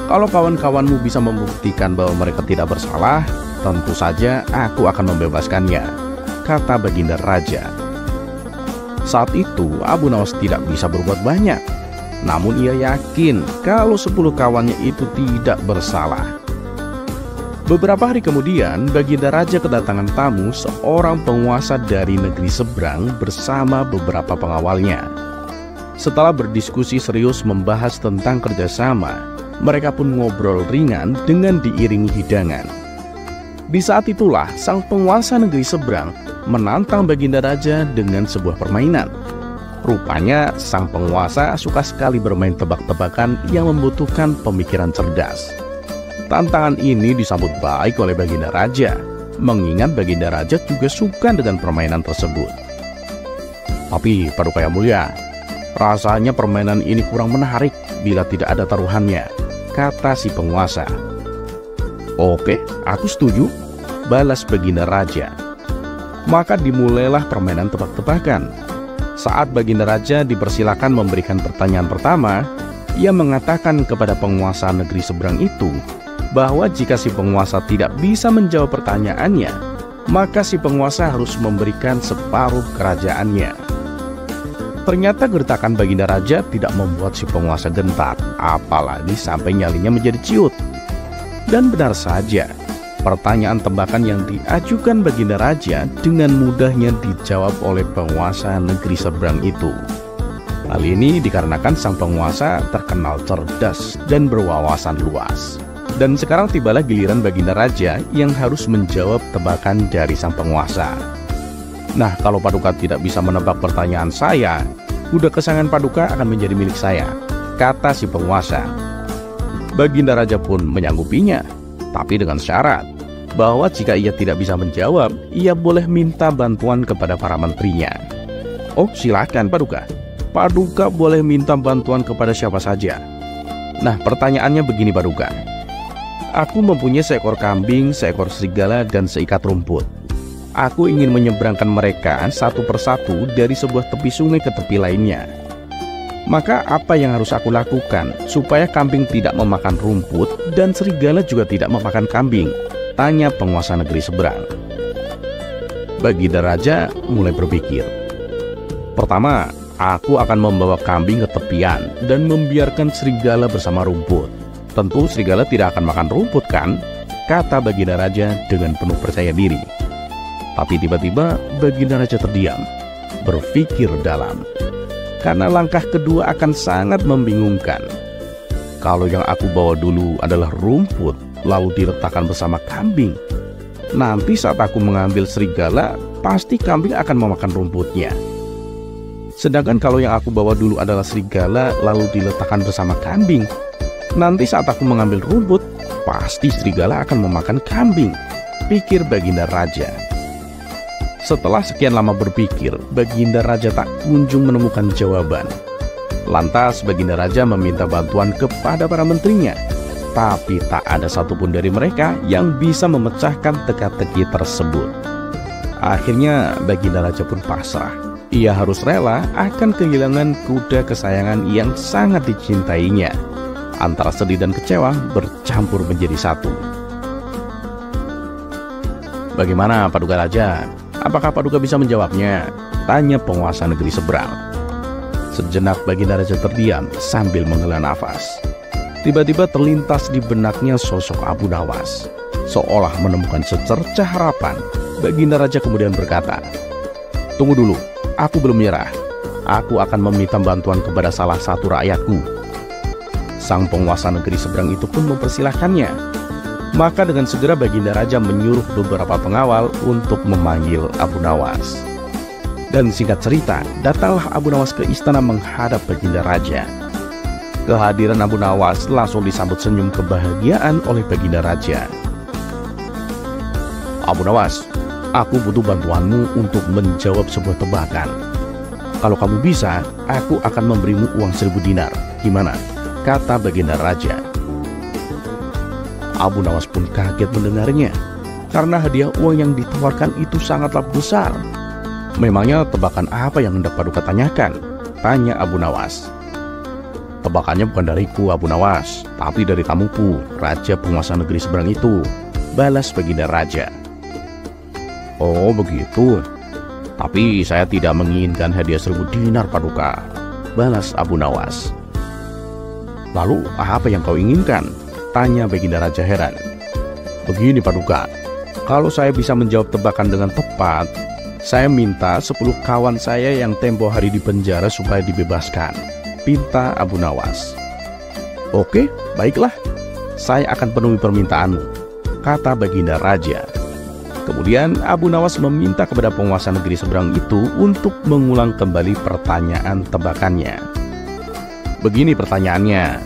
Kalau kawan-kawanmu bisa membuktikan bahwa mereka tidak bersalah, tentu saja aku akan membebaskannya, kata Baginda Raja. Saat itu Abu Nawas tidak bisa berbuat banyak. Namun ia yakin kalau 10 kawannya itu tidak bersalah. Beberapa hari kemudian, Baginda Raja kedatangan tamu seorang penguasa dari negeri seberang bersama beberapa pengawalnya. Setelah berdiskusi serius membahas tentang kerjasama, mereka pun ngobrol ringan dengan diiringi hidangan. Di saat itulah sang penguasa negeri seberang menantang Baginda Raja dengan sebuah permainan. Rupanya sang penguasa suka sekali bermain tebak-tebakan yang membutuhkan pemikiran cerdas. Tantangan ini disambut baik oleh Baginda Raja, mengingat Baginda Raja juga suka dengan permainan tersebut. Tapi Paduka Yang Mulia, rasanya permainan ini kurang menarik bila tidak ada taruhannya, kata si penguasa. Oke, aku setuju, balas Baginda Raja. Maka dimulailah permainan tebak-tebakan. Saat Baginda Raja dipersilakan memberikan pertanyaan pertama, ia mengatakan kepada penguasa negeri seberang itu bahwa jika si penguasa tidak bisa menjawab pertanyaannya, maka si penguasa harus memberikan separuh kerajaannya. Ternyata gertakan Baginda Raja tidak membuat si penguasa gentar, apalagi sampai nyalinya menjadi ciut. Dan benar saja, pertanyaan tembakan yang diajukan Baginda Raja dengan mudahnya dijawab oleh penguasa negeri seberang itu. Hal ini dikarenakan sang penguasa terkenal cerdas dan berwawasan luas. Dan sekarang tibalah giliran Baginda Raja yang harus menjawab tebakan dari sang penguasa. Nah, kalau Paduka tidak bisa menebak pertanyaan saya, kuda kesayangan Paduka akan menjadi milik saya, kata si penguasa. Baginda Raja pun menyanggupinya, tapi dengan syarat bahwa jika ia tidak bisa menjawab, ia boleh minta bantuan kepada para menterinya. Oh, silakan Paduka. Paduka boleh minta bantuan kepada siapa saja. Nah, pertanyaannya begini Paduka. Aku mempunyai seekor kambing, seekor serigala, dan seikat rumput. Aku ingin menyeberangkan mereka satu persatu dari sebuah tepi sungai ke tepi lainnya. Maka apa yang harus aku lakukan supaya kambing tidak memakan rumput dan serigala juga tidak memakan kambing? Tanya penguasa negeri seberang. Baginda Raja mulai berpikir. Pertama, aku akan membawa kambing ke tepian dan membiarkan serigala bersama rumput. Tentu serigala tidak akan makan rumput kan? Kata Baginda Raja dengan penuh percaya diri. Tapi tiba-tiba Baginda Raja terdiam, berpikir dalam. Karena langkah kedua akan sangat membingungkan. Kalau yang aku bawa dulu adalah rumput, lalu diletakkan bersama kambing, nanti saat aku mengambil serigala, pasti kambing akan memakan rumputnya. Sedangkan kalau yang aku bawa dulu adalah serigala, lalu diletakkan bersama kambing, nanti saat aku mengambil rumput, pasti serigala akan memakan kambing, pikir Baginda Raja. Setelah sekian lama berpikir, Baginda Raja tak kunjung menemukan jawaban. Lantas Baginda Raja meminta bantuan kepada para menterinya, tapi tak ada satupun dari mereka yang bisa memecahkan teka-teki tersebut. Akhirnya Baginda Raja pun pasrah. Ia harus rela akan kehilangan kuda kesayangan yang sangat dicintainya. Antara sedih dan kecewa bercampur menjadi satu. Bagaimana Paduka Raja? Apakah Paduka bisa menjawabnya? Tanya penguasa negeri seberang. Sejenak Baginda Raja terdiam sambil menghela nafas. Tiba-tiba terlintas di benaknya sosok Abu Nawas. Seolah menemukan secercah harapan, Baginda Raja kemudian berkata, "Tunggu dulu, aku belum menyerah. Aku akan meminta bantuan kepada salah satu rakyatku." Sang penguasa negeri seberang itu pun mempersilahkannya. Maka dengan segera Baginda Raja menyuruh beberapa pengawal untuk memanggil Abu Nawas. Dan singkat cerita, datanglah Abu Nawas ke istana menghadap Baginda Raja. Kehadiran Abu Nawas langsung disambut senyum kebahagiaan oleh Baginda Raja. "Abu Nawas, aku butuh bantuanmu untuk menjawab sebuah tebakan. Kalau kamu bisa, aku akan memberimu uang 1000 dinar. Gimana?" kata Baginda Raja. Abu Nawas pun kaget mendengarnya, karena hadiah uang yang ditawarkan itu sangatlah besar. Memangnya tebakan apa yang hendak Paduka tanyakan? Tanya Abu Nawas. Tebakannya bukan dariku, Abu Nawas, tapi dari tamuku, raja penguasa negeri seberang itu, balas Baginda Raja. Oh begitu, tapi saya tidak menginginkan hadiah 1000 dinar, Paduka, balas Abu Nawas. Lalu apa yang kau inginkan? Tanya Baginda Raja heran. Begini Paduka, kalau saya bisa menjawab tebakan dengan tepat, saya minta 10 kawan saya yang tempo hari di penjara supaya dibebaskan, pinta Abu Nawas. Oke, baiklah, saya akan penuhi permintaanmu, kata Baginda Raja. Kemudian Abu Nawas meminta kepada penguasa negeri seberang itu untuk mengulang kembali pertanyaan tebakannya. Begini pertanyaannya,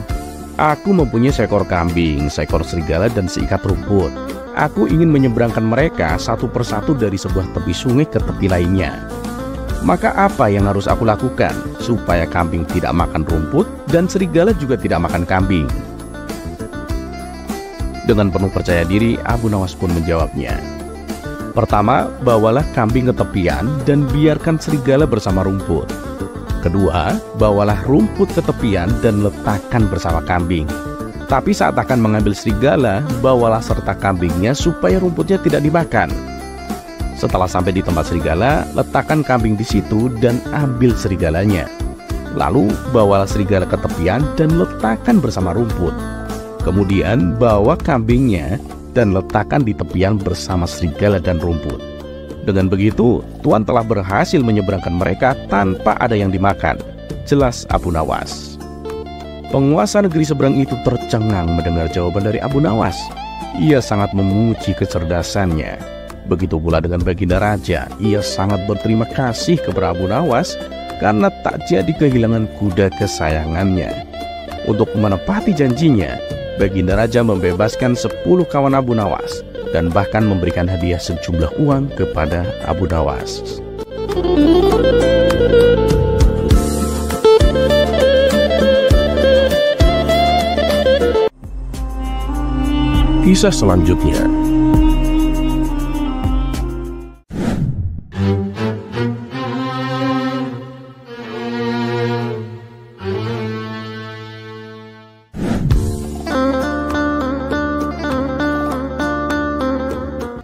aku mempunyai seekor kambing, seekor serigala, dan seikat rumput. Aku ingin menyeberangkan mereka satu persatu dari sebuah tepi sungai ke tepi lainnya. Maka apa yang harus aku lakukan supaya kambing tidak makan rumput dan serigala juga tidak makan kambing? Dengan penuh percaya diri, Abu Nawas pun menjawabnya. Pertama, bawalah kambing ke tepian dan biarkan serigala bersama rumput. Kedua, bawalah rumput ke tepian dan letakkan bersama kambing. Tapi saat akan mengambil serigala, bawalah serta kambingnya supaya rumputnya tidak dimakan. Setelah sampai di tempat serigala, letakkan kambing di situ dan ambil serigalanya. Lalu bawalah serigala ke tepian dan letakkan bersama rumput. Kemudian bawa kambingnya dan letakkan di tepian bersama serigala dan rumput. Dengan begitu, Tuan telah berhasil menyeberangkan mereka tanpa ada yang dimakan, jelas Abu Nawas. Penguasa negeri seberang itu tercengang mendengar jawaban dari Abu Nawas. Ia sangat memuji kecerdasannya. Begitu pula dengan Baginda Raja, ia sangat berterima kasih kepada Abu Nawas karena tak jadi kehilangan kuda kesayangannya. Untuk menepati janjinya, Baginda Raja membebaskan 10 kawan Abu Nawas dan bahkan memberikan hadiah sejumlah uang kepada Abu Nawas. Kisah selanjutnya.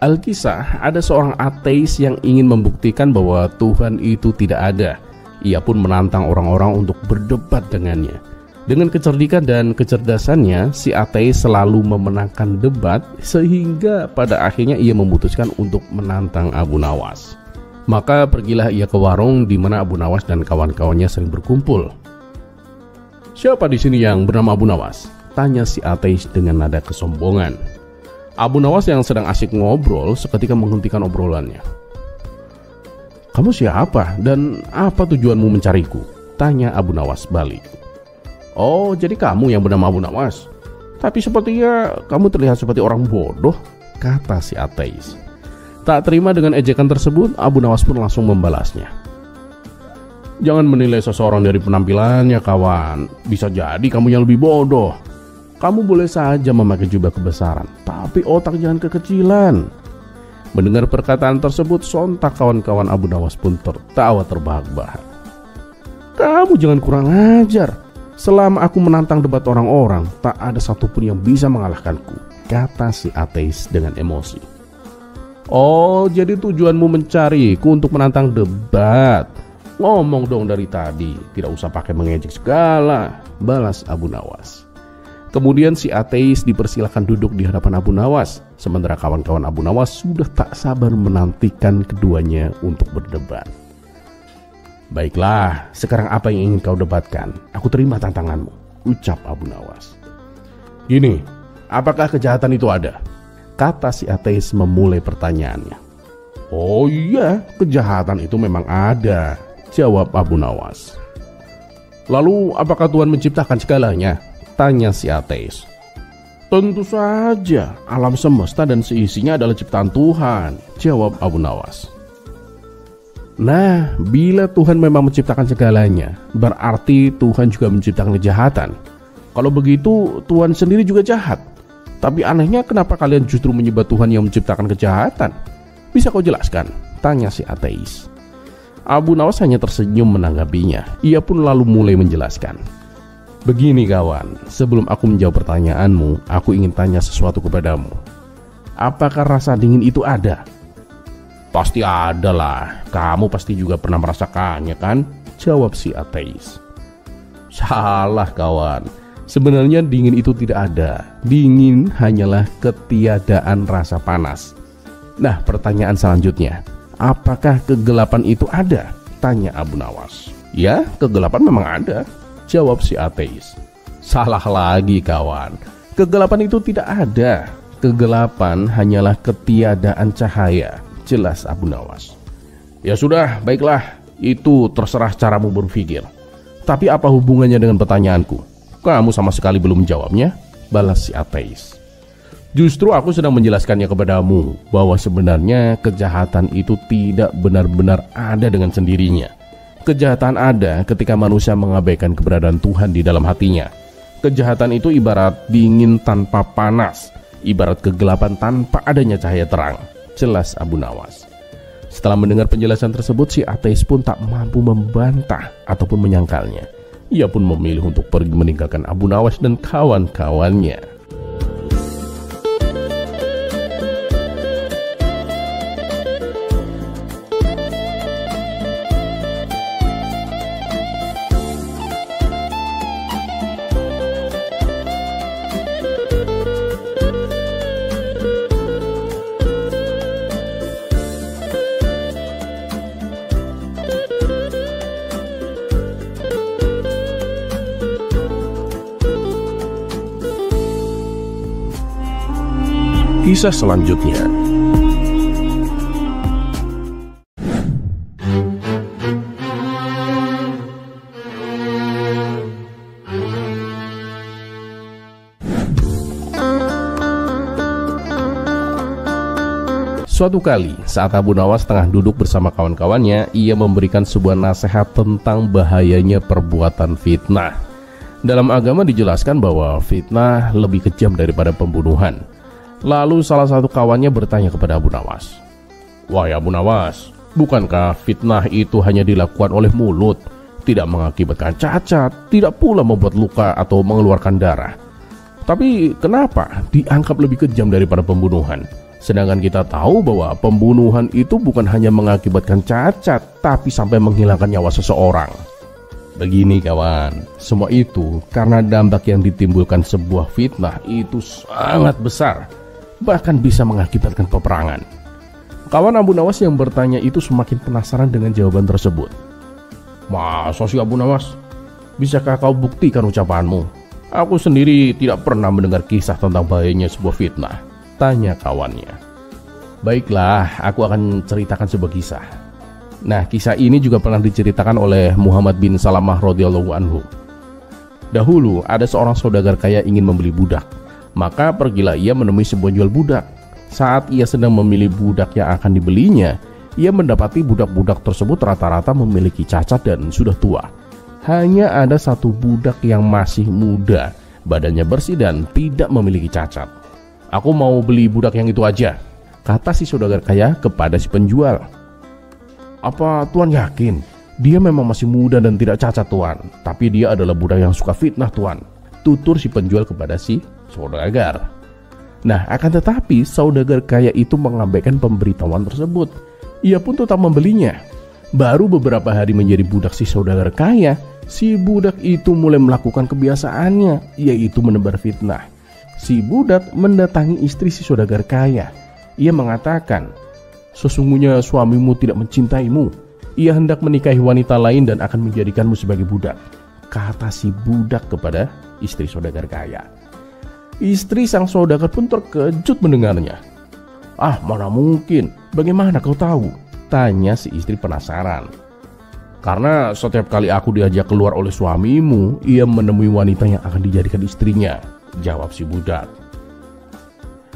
Alkisah, ada seorang ateis yang ingin membuktikan bahwa Tuhan itu tidak ada. Ia pun menantang orang-orang untuk berdebat dengannya. Dengan kecerdikan dan kecerdasannya, si ateis selalu memenangkan debat sehingga pada akhirnya ia memutuskan untuk menantang Abu Nawas. Maka pergilah ia ke warung di mana Abu Nawas dan kawan-kawannya sering berkumpul. "Siapa di sini yang bernama Abu Nawas?" tanya si ateis dengan nada kesombongan. Abu Nawas yang sedang asyik ngobrol seketika menghentikan obrolannya. "Kamu siapa dan apa tujuanmu mencariku?" tanya Abu Nawas balik. "Oh, jadi kamu yang bernama Abu Nawas? Tapi sepertinya kamu terlihat seperti orang bodoh," kata si ateis. Tak terima dengan ejekan tersebut, Abu Nawas pun langsung membalasnya. "Jangan menilai seseorang dari penampilannya, kawan. Bisa jadi kamu yang lebih bodoh. Kamu boleh saja memakai jubah kebesaran, tapi otak jangan kekecilan." Mendengar perkataan tersebut, sontak kawan-kawan Abu Nawas pun tertawa terbahak-bahak. "Kamu jangan kurang ajar. Selama aku menantang debat orang-orang, tak ada satupun yang bisa mengalahkanku," kata si ateis dengan emosi. "Oh, jadi tujuanmu mencariku untuk menantang debat? Ngomong dong dari tadi, tidak usah pakai mengejek segala," balas Abu Nawas. Kemudian si ateis dipersilakan duduk di hadapan Abu Nawas, sementara kawan-kawan Abu Nawas sudah tak sabar menantikan keduanya untuk berdebat. "Baiklah, sekarang apa yang ingin kau debatkan? Aku terima tantanganmu," ucap Abu Nawas. "Gini, apakah kejahatan itu ada?" kata si ateis memulai pertanyaannya. "Oh iya, kejahatan itu memang ada," jawab Abu Nawas. "Lalu apakah Tuhan menciptakan segalanya?" tanya si ateis. "Tentu saja, alam semesta dan seisinya adalah ciptaan Tuhan," jawab Abu Nawas. "Nah, bila Tuhan memang menciptakan segalanya, berarti Tuhan juga menciptakan kejahatan. Kalau begitu, Tuhan sendiri juga jahat. Tapi anehnya kenapa kalian justru menyembah Tuhan yang menciptakan kejahatan? Bisa kau jelaskan? Tanya si ateis. Abu Nawas hanya tersenyum menanggapinya. Ia pun lalu mulai menjelaskan. Begini kawan, sebelum aku menjawab pertanyaanmu, aku ingin tanya sesuatu kepadamu. Apakah rasa dingin itu ada? Pasti ada lah, kamu pasti juga pernah merasakannya kan? Jawab si ateis. Salah kawan, sebenarnya dingin itu tidak ada. Dingin hanyalah ketiadaan rasa panas. Nah, pertanyaan selanjutnya, apakah kegelapan itu ada? Tanya Abu Nawas. Ya, kegelapan memang ada, jawab si ateis. Salah lagi kawan, kegelapan itu tidak ada. Kegelapan hanyalah ketiadaan cahaya, jelas Abu Nawas. Ya sudah, baiklah, itu terserah caramu berpikir. Tapi apa hubungannya dengan pertanyaanku? Kamu sama sekali belum menjawabnya, balas si ateis. Justru aku sedang menjelaskannya kepadamu bahwa sebenarnya kejahatan itu tidak benar-benar ada dengan sendirinya. Kejahatan ada ketika manusia mengabaikan keberadaan Tuhan di dalam hatinya. Kejahatan itu ibarat dingin tanpa panas, ibarat kegelapan tanpa adanya cahaya terang, jelas Abu Nawas. Setelah mendengar penjelasan tersebut, si ateis pun tak mampu membantah ataupun menyangkalnya. Ia pun memilih untuk pergi meninggalkan Abu Nawas dan kawan-kawannya. Kisah selanjutnya. Suatu kali, saat Abu Nawas tengah duduk bersama kawan-kawannya, ia memberikan sebuah nasihat tentang bahayanya perbuatan fitnah. Dalam agama dijelaskan bahwa fitnah lebih kejam daripada pembunuhan. Lalu salah satu kawannya bertanya kepada Abu Nawas, "Wahai Abu Nawas, bukankah fitnah itu hanya dilakukan oleh mulut, tidak mengakibatkan cacat, tidak pula membuat luka atau mengeluarkan darah? Tapi kenapa dianggap lebih kejam daripada pembunuhan? Sedangkan kita tahu bahwa pembunuhan itu bukan hanya mengakibatkan cacat, tapi sampai menghilangkan nyawa seseorang." Begini kawan, semua itu karena dampak yang ditimbulkan sebuah fitnah itu sangat besar, bahkan bisa mengakibatkan peperangan. Kawan Abu Nawas yang bertanya itu semakin penasaran dengan jawaban tersebut. "Masa sih Abu Nawas? Bisakah kau buktikan ucapanmu? Aku sendiri tidak pernah mendengar kisah tentang bahayanya sebuah fitnah," tanya kawannya. "Baiklah, aku akan ceritakan sebuah kisah." Nah, kisah ini juga pernah diceritakan oleh Muhammad bin Salamah radhiyallahu anhu. Dahulu ada seorang saudagar kaya ingin membeli budak. Maka pergilah ia menemui sebuah jual budak. Saat ia sedang memilih budak yang akan dibelinya, ia mendapati budak-budak tersebut rata-rata memiliki cacat dan sudah tua. Hanya ada satu budak yang masih muda, badannya bersih dan tidak memiliki cacat. "Aku mau beli budak yang itu aja," kata si saudagar kaya kepada si penjual. "Apa tuan yakin? Dia memang masih muda dan tidak cacat tuan, tapi dia adalah budak yang suka fitnah tuan," tutur si penjual kepada si saudagar. Nah, akan tetapi saudagar kaya itu mengabaikan pemberitahuan tersebut. Ia pun tetap membelinya. Baru beberapa hari menjadi budak si saudagar kaya, si budak itu mulai melakukan kebiasaannya, yaitu menebar fitnah. Si budak mendatangi istri si saudagar kaya. Ia mengatakan, "Sesungguhnya suamimu tidak mencintaimu. Ia hendak menikahi wanita lain dan akan menjadikanmu sebagai budak," kata si budak kepada istri saudagar kaya. Istri sang saudagar pun terkejut mendengarnya. "Ah, mana mungkin? Bagaimana kau tahu?" tanya si istri penasaran. "Karena setiap kali aku diajak keluar oleh suamimu, ia menemui wanita yang akan dijadikan istrinya," jawab si budak.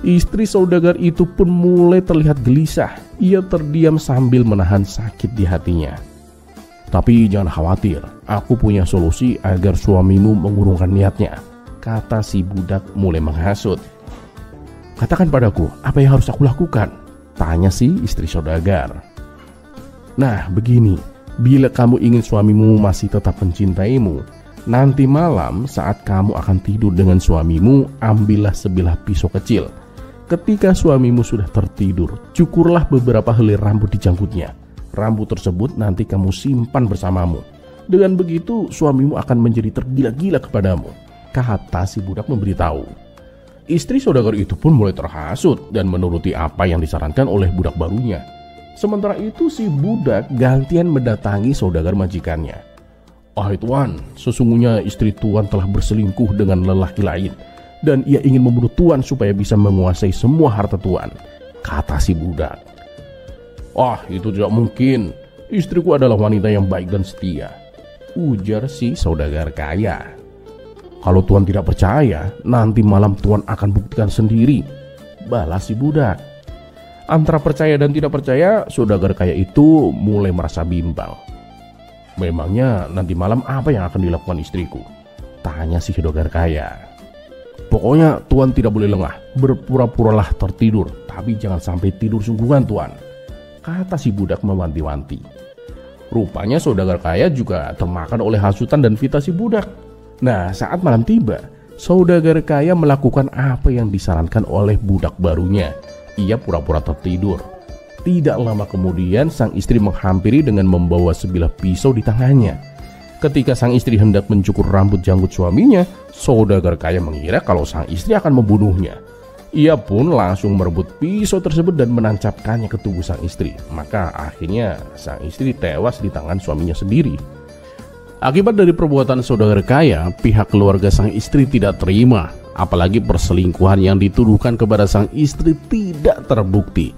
Istri saudagar itu pun mulai terlihat gelisah. Ia terdiam sambil menahan sakit di hatinya. "Tapi jangan khawatir, aku punya solusi agar suamimu mengurungkan niatnya," kata si budak mulai menghasut. Katakan padaku, apa yang harus aku lakukan? Tanya si istri saudagar. Nah, begini, bila kamu ingin suamimu masih tetap mencintaimu, nanti malam saat kamu akan tidur dengan suamimu, ambillah sebilah pisau kecil. Ketika suamimu sudah tertidur, cukurlah beberapa helai rambut di janggutnya. Rambut tersebut nanti kamu simpan bersamamu. Dengan begitu suamimu akan menjadi tergila-gila kepadamu, kata si budak memberitahu. Istri saudagar itu pun mulai terhasut dan menuruti apa yang disarankan oleh budak barunya. Sementara itu si budak gantian mendatangi saudagar majikannya. "Wahai tuan, sesungguhnya istri tuan telah berselingkuh dengan lelaki lain, dan ia ingin membunuh tuan supaya bisa menguasai semua harta tuan," kata si budak. "Wah, itu tidak mungkin. Istriku adalah wanita yang baik dan setia," ujar si saudagar kaya. "Kalau tuan tidak percaya, nanti malam tuan akan buktikan sendiri," balas si budak. Antara percaya dan tidak percaya, saudagar kaya itu mulai merasa bimbang. "Memangnya nanti malam apa yang akan dilakukan istriku?" tanya si saudagar kaya. "Pokoknya tuan tidak boleh lengah, berpura-puralah tertidur, tapi jangan sampai tidur sungguhan tuan," kata si budak mewanti-wanti. Rupanya saudagar kaya juga termakan oleh hasutan dan fitnah si budak. Nah, saat malam tiba, saudagar kaya melakukan apa yang disarankan oleh budak barunya. Ia pura-pura tertidur. Tidak lama kemudian sang istri menghampiri dengan membawa sebilah pisau di tangannya. Ketika sang istri hendak mencukur rambut janggut suaminya, saudagar kaya mengira kalau sang istri akan membunuhnya. Ia pun langsung merebut pisau tersebut dan menancapkannya ke tubuh sang istri. Maka akhirnya sang istri tewas di tangan suaminya sendiri. Akibat dari perbuatan saudagar kaya, pihak keluarga sang istri tidak terima. Apalagi perselingkuhan yang dituduhkan kepada sang istri tidak terbukti.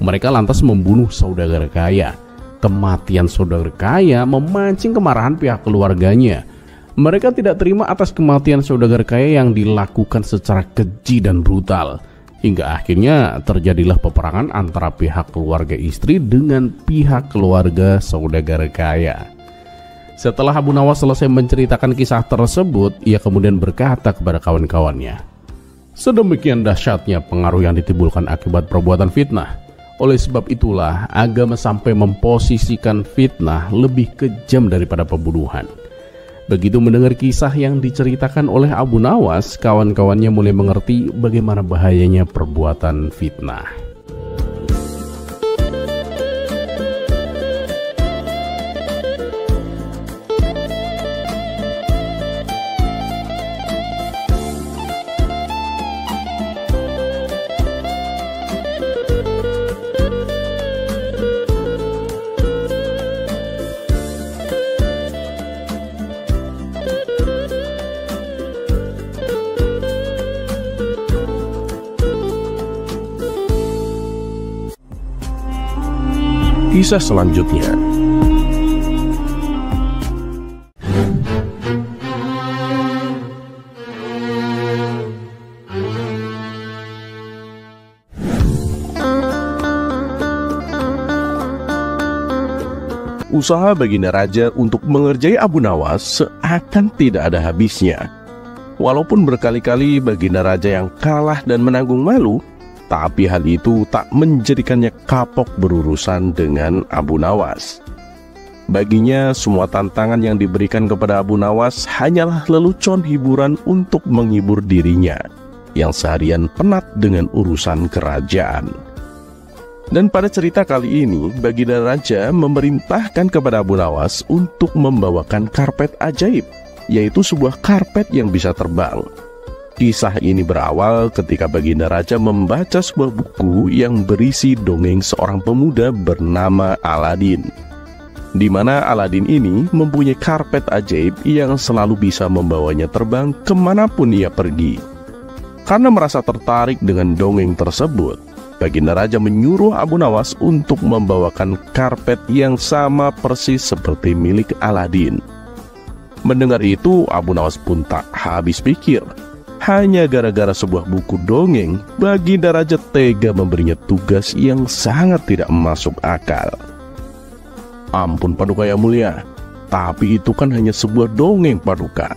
Mereka lantas membunuh saudagar kaya. Kematian saudagar kaya memancing kemarahan pihak keluarganya. Mereka tidak terima atas kematian saudagar kaya yang dilakukan secara keji dan brutal. Hingga akhirnya terjadilah peperangan antara pihak keluarga istri dengan pihak keluarga saudagar kaya. Setelah Abu Nawas selesai menceritakan kisah tersebut, ia kemudian berkata kepada kawan-kawannya, "Sedemikian dahsyatnya pengaruh yang ditimbulkan akibat perbuatan fitnah. Oleh sebab itulah agama sampai memposisikan fitnah lebih kejam daripada pembunuhan." Begitu mendengar kisah yang diceritakan oleh Abu Nawas, kawan-kawannya mulai mengerti bagaimana bahayanya perbuatan fitnah. Kisah selanjutnya. Usaha Baginda Raja untuk mengerjai Abu Nawas seakan tidak ada habisnya. Walaupun berkali-kali Baginda Raja yang kalah dan menanggung malu, tapi hal itu tak menjadikannya kapok berurusan dengan Abu Nawas. Baginya semua tantangan yang diberikan kepada Abu Nawas hanyalah lelucon hiburan untuk menghibur dirinya yang seharian penat dengan urusan kerajaan. Dan pada cerita kali ini, Baginda Raja memerintahkan kepada Abu Nawas untuk membawakan karpet ajaib, yaitu sebuah karpet yang bisa terbang. Kisah ini berawal ketika Baginda Raja membaca sebuah buku yang berisi dongeng seorang pemuda bernama Aladin, di mana Aladin ini mempunyai karpet ajaib yang selalu bisa membawanya terbang kemanapun ia pergi. Karena merasa tertarik dengan dongeng tersebut, Baginda Raja menyuruh Abu Nawas untuk membawakan karpet yang sama persis seperti milik Aladin. Mendengar itu, Abu Nawas pun tak habis pikir. Hanya gara-gara sebuah buku dongeng, Baginda Raja tega memberinya tugas yang sangat tidak masuk akal. Ampun Paduka yang mulia, tapi itu kan hanya sebuah dongeng Paduka.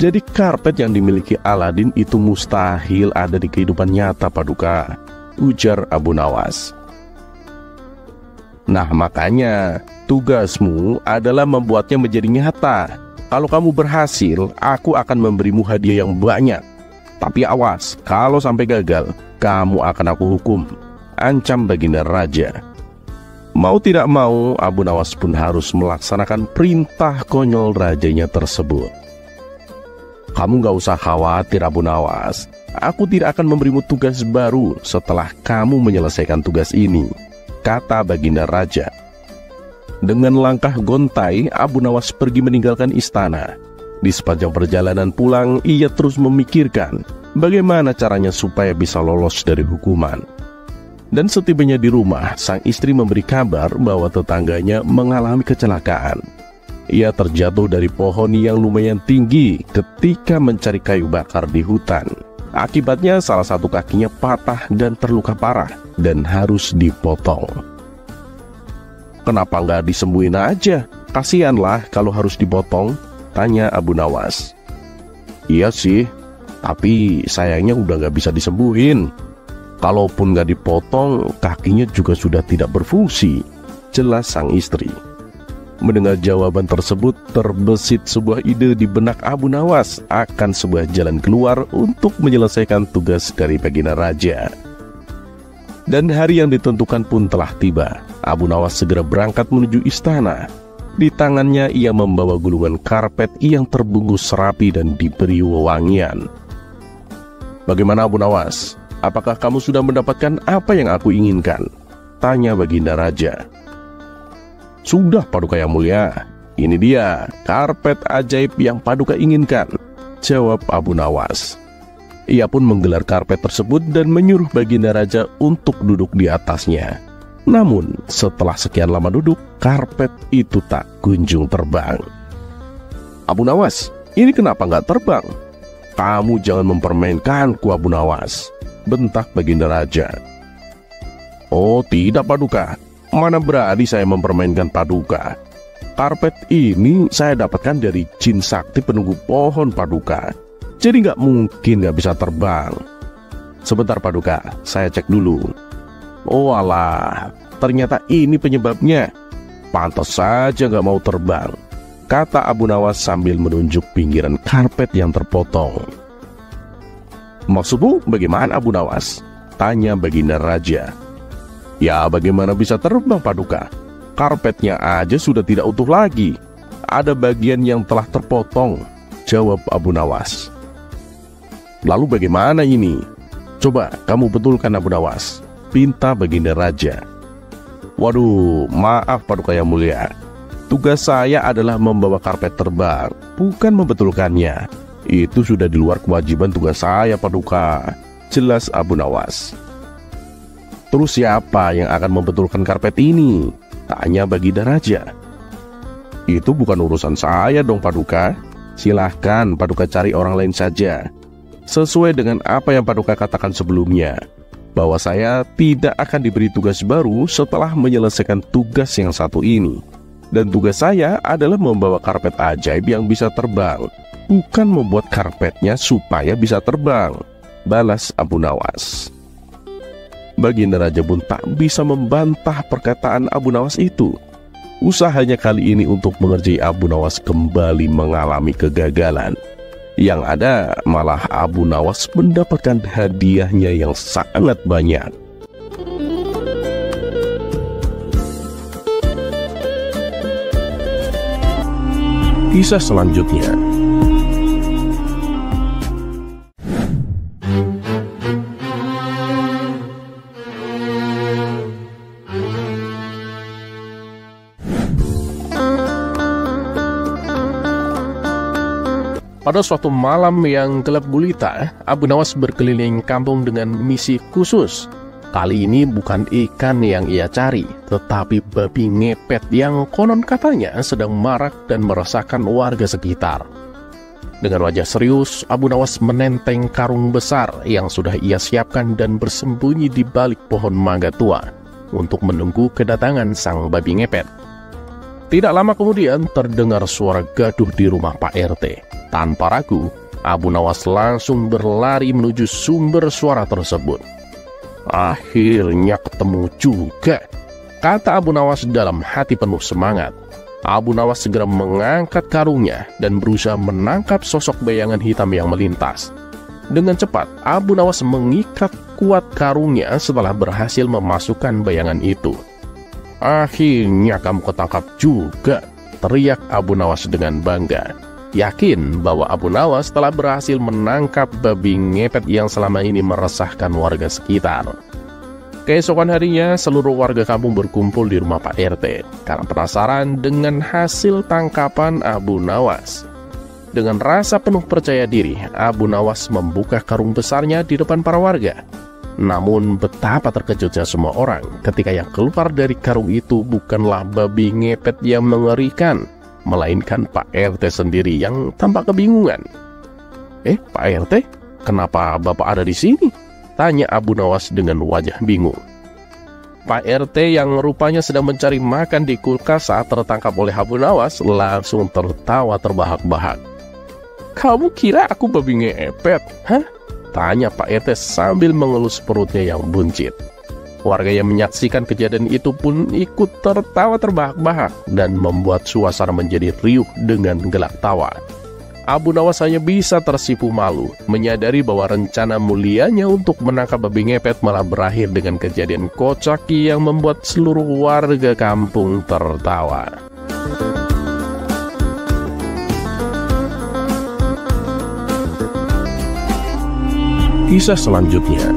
Jadi karpet yang dimiliki Aladin itu mustahil ada di kehidupan nyata, Paduka, ujar Abu Nawas. Nah makanya tugasmu adalah membuatnya menjadi nyata. Kalau kamu berhasil, aku akan memberimu hadiah yang banyak. Tapi awas, kalau sampai gagal, kamu akan aku hukum, ancam Baginda Raja. Mau tidak mau, Abu Nawas pun harus melaksanakan perintah konyol rajanya tersebut. Kamu gak usah khawatir, Abu Nawas. Aku tidak akan memberimu tugas baru setelah kamu menyelesaikan tugas ini, kata Baginda Raja. Dengan langkah gontai, Abu Nawas pergi meninggalkan istana. Di sepanjang perjalanan pulang, ia terus memikirkan bagaimana caranya supaya bisa lolos dari hukuman. Dan setibanya di rumah, sang istri memberi kabar bahwa tetangganya mengalami kecelakaan. Ia terjatuh dari pohon yang lumayan tinggi ketika mencari kayu bakar di hutan. Akibatnya salah satu kakinya patah dan terluka parah dan harus dipotong. Kenapa nggak disembuhin aja? Kasianlah kalau harus dipotong, tanya Abu Nawas. Iya sih, tapi sayangnya udah nggak bisa disembuhin. Kalaupun nggak dipotong, kakinya juga sudah tidak berfungsi, jelas sang istri. Mendengar jawaban tersebut, terbesit sebuah ide di benak Abu Nawas akan sebuah jalan keluar untuk menyelesaikan tugas dari Baginda Raja. Dan hari yang ditentukan pun telah tiba. Abu Nawas segera berangkat menuju istana. Di tangannya ia membawa gulungan karpet yang terbungkus rapi dan diberi wewangian. Bagaimana Abu Nawas? Apakah kamu sudah mendapatkan apa yang aku inginkan? Tanya Baginda Raja. Sudah, Paduka yang mulia. Ini dia karpet ajaib yang Paduka inginkan, jawab Abu Nawas. Ia pun menggelar karpet tersebut dan menyuruh Baginda Raja untuk duduk di atasnya. Namun setelah sekian lama duduk, karpet itu tak kunjung terbang. Abu Nawas, ini kenapa nggak terbang? Kamu jangan mempermainkanku, Abu Nawas, bentak Baginda Raja. Oh tidak, Paduka. Mana berani saya mempermainkan Paduka. Karpet ini saya dapatkan dari jin sakti penunggu pohon, Paduka. Jadi nggak mungkin nggak bisa terbang. Sebentar, Paduka, saya cek dulu. Oh alah, ternyata ini penyebabnya. Pantas saja nggak mau terbang, kata Abu Nawas sambil menunjuk pinggiran karpet yang terpotong. Maksudmu bagaimana, Abu Nawas? Tanya Baginda Raja. Ya bagaimana bisa terbang, Paduka? Karpetnya aja sudah tidak utuh lagi. Ada bagian yang telah terpotong, jawab Abu Nawas. Lalu bagaimana ini? Coba kamu betulkan, Abu Nawas, pinta Baginda Raja. Waduh, maaf Paduka yang mulia. Tugas saya adalah membawa karpet terbang, bukan membetulkannya. Itu sudah di luar kewajiban tugas saya, Paduka, jelas Abu Nawas. Terus siapa yang akan membetulkan karpet ini? Tanya Baginda Raja. Itu bukan urusan saya dong, Paduka. Silahkan Paduka cari orang lain saja. Sesuai dengan apa yang Paduka katakan sebelumnya, bahwa saya tidak akan diberi tugas baru setelah menyelesaikan tugas yang satu ini. Dan tugas saya adalah membawa karpet ajaib yang bisa terbang, bukan membuat karpetnya supaya bisa terbang, balas Abu Nawas. Baginda Raja pun tak bisa membantah perkataan Abu Nawas itu. Usahanya kali ini untuk mengerjai Abu Nawas kembali mengalami kegagalan. Yang ada malah Abu Nawas mendapatkan hadiahnya yang sangat banyak. Kisah selanjutnya. Pada suatu malam yang gelap gulita, Abu Nawas berkeliling kampung dengan misi khusus. Kali ini bukan ikan yang ia cari, tetapi babi ngepet yang konon katanya sedang marak dan meresahkan warga sekitar. Dengan wajah serius, Abu Nawas menenteng karung besar yang sudah ia siapkan dan bersembunyi di balik pohon mangga tua untuk menunggu kedatangan sang babi ngepet. Tidak lama kemudian terdengar suara gaduh di rumah Pak RT. Tanpa ragu, Abu Nawas langsung berlari menuju sumber suara tersebut. "Akhirnya ketemu juga," kata Abu Nawas dalam hati penuh semangat. Abu Nawas segera mengangkat karungnya dan berusaha menangkap sosok bayangan hitam yang melintas. Dengan cepat, Abu Nawas mengikat kuat karungnya setelah berhasil memasukkan bayangan itu. "Akhirnya kamu ketangkap juga," teriak Abu Nawas dengan bangga. Yakin bahwa Abu Nawas telah berhasil menangkap babi ngepet yang selama ini meresahkan warga sekitar. Keesokan harinya, seluruh warga kampung berkumpul di rumah Pak RT karena penasaran dengan hasil tangkapan Abu Nawas. Dengan rasa penuh percaya diri, Abu Nawas membuka karung besarnya di depan para warga. Namun betapa terkejutnya semua orang ketika yang keluar dari karung itu bukanlah babi ngepet yang mengerikan, melainkan Pak RT sendiri yang tampak kebingungan. Pak RT, kenapa Bapak ada di sini?" tanya Abu Nawas dengan wajah bingung. Pak RT yang rupanya sedang mencari makan di kulkas saat tertangkap oleh Abu Nawas langsung tertawa terbahak-bahak. "Kamu kira aku babi ngepet, hah?" tanya Pak RT sambil mengelus perutnya yang buncit. Warga yang menyaksikan kejadian itu pun ikut tertawa terbahak-bahak dan membuat suasana menjadi riuh dengan gelak tawa. Abu Nawas hanya bisa tersipu malu, menyadari bahwa rencana mulianya untuk menangkap babi ngepet malah berakhir dengan kejadian kocak yang membuat seluruh warga kampung tertawa. Kisah selanjutnya.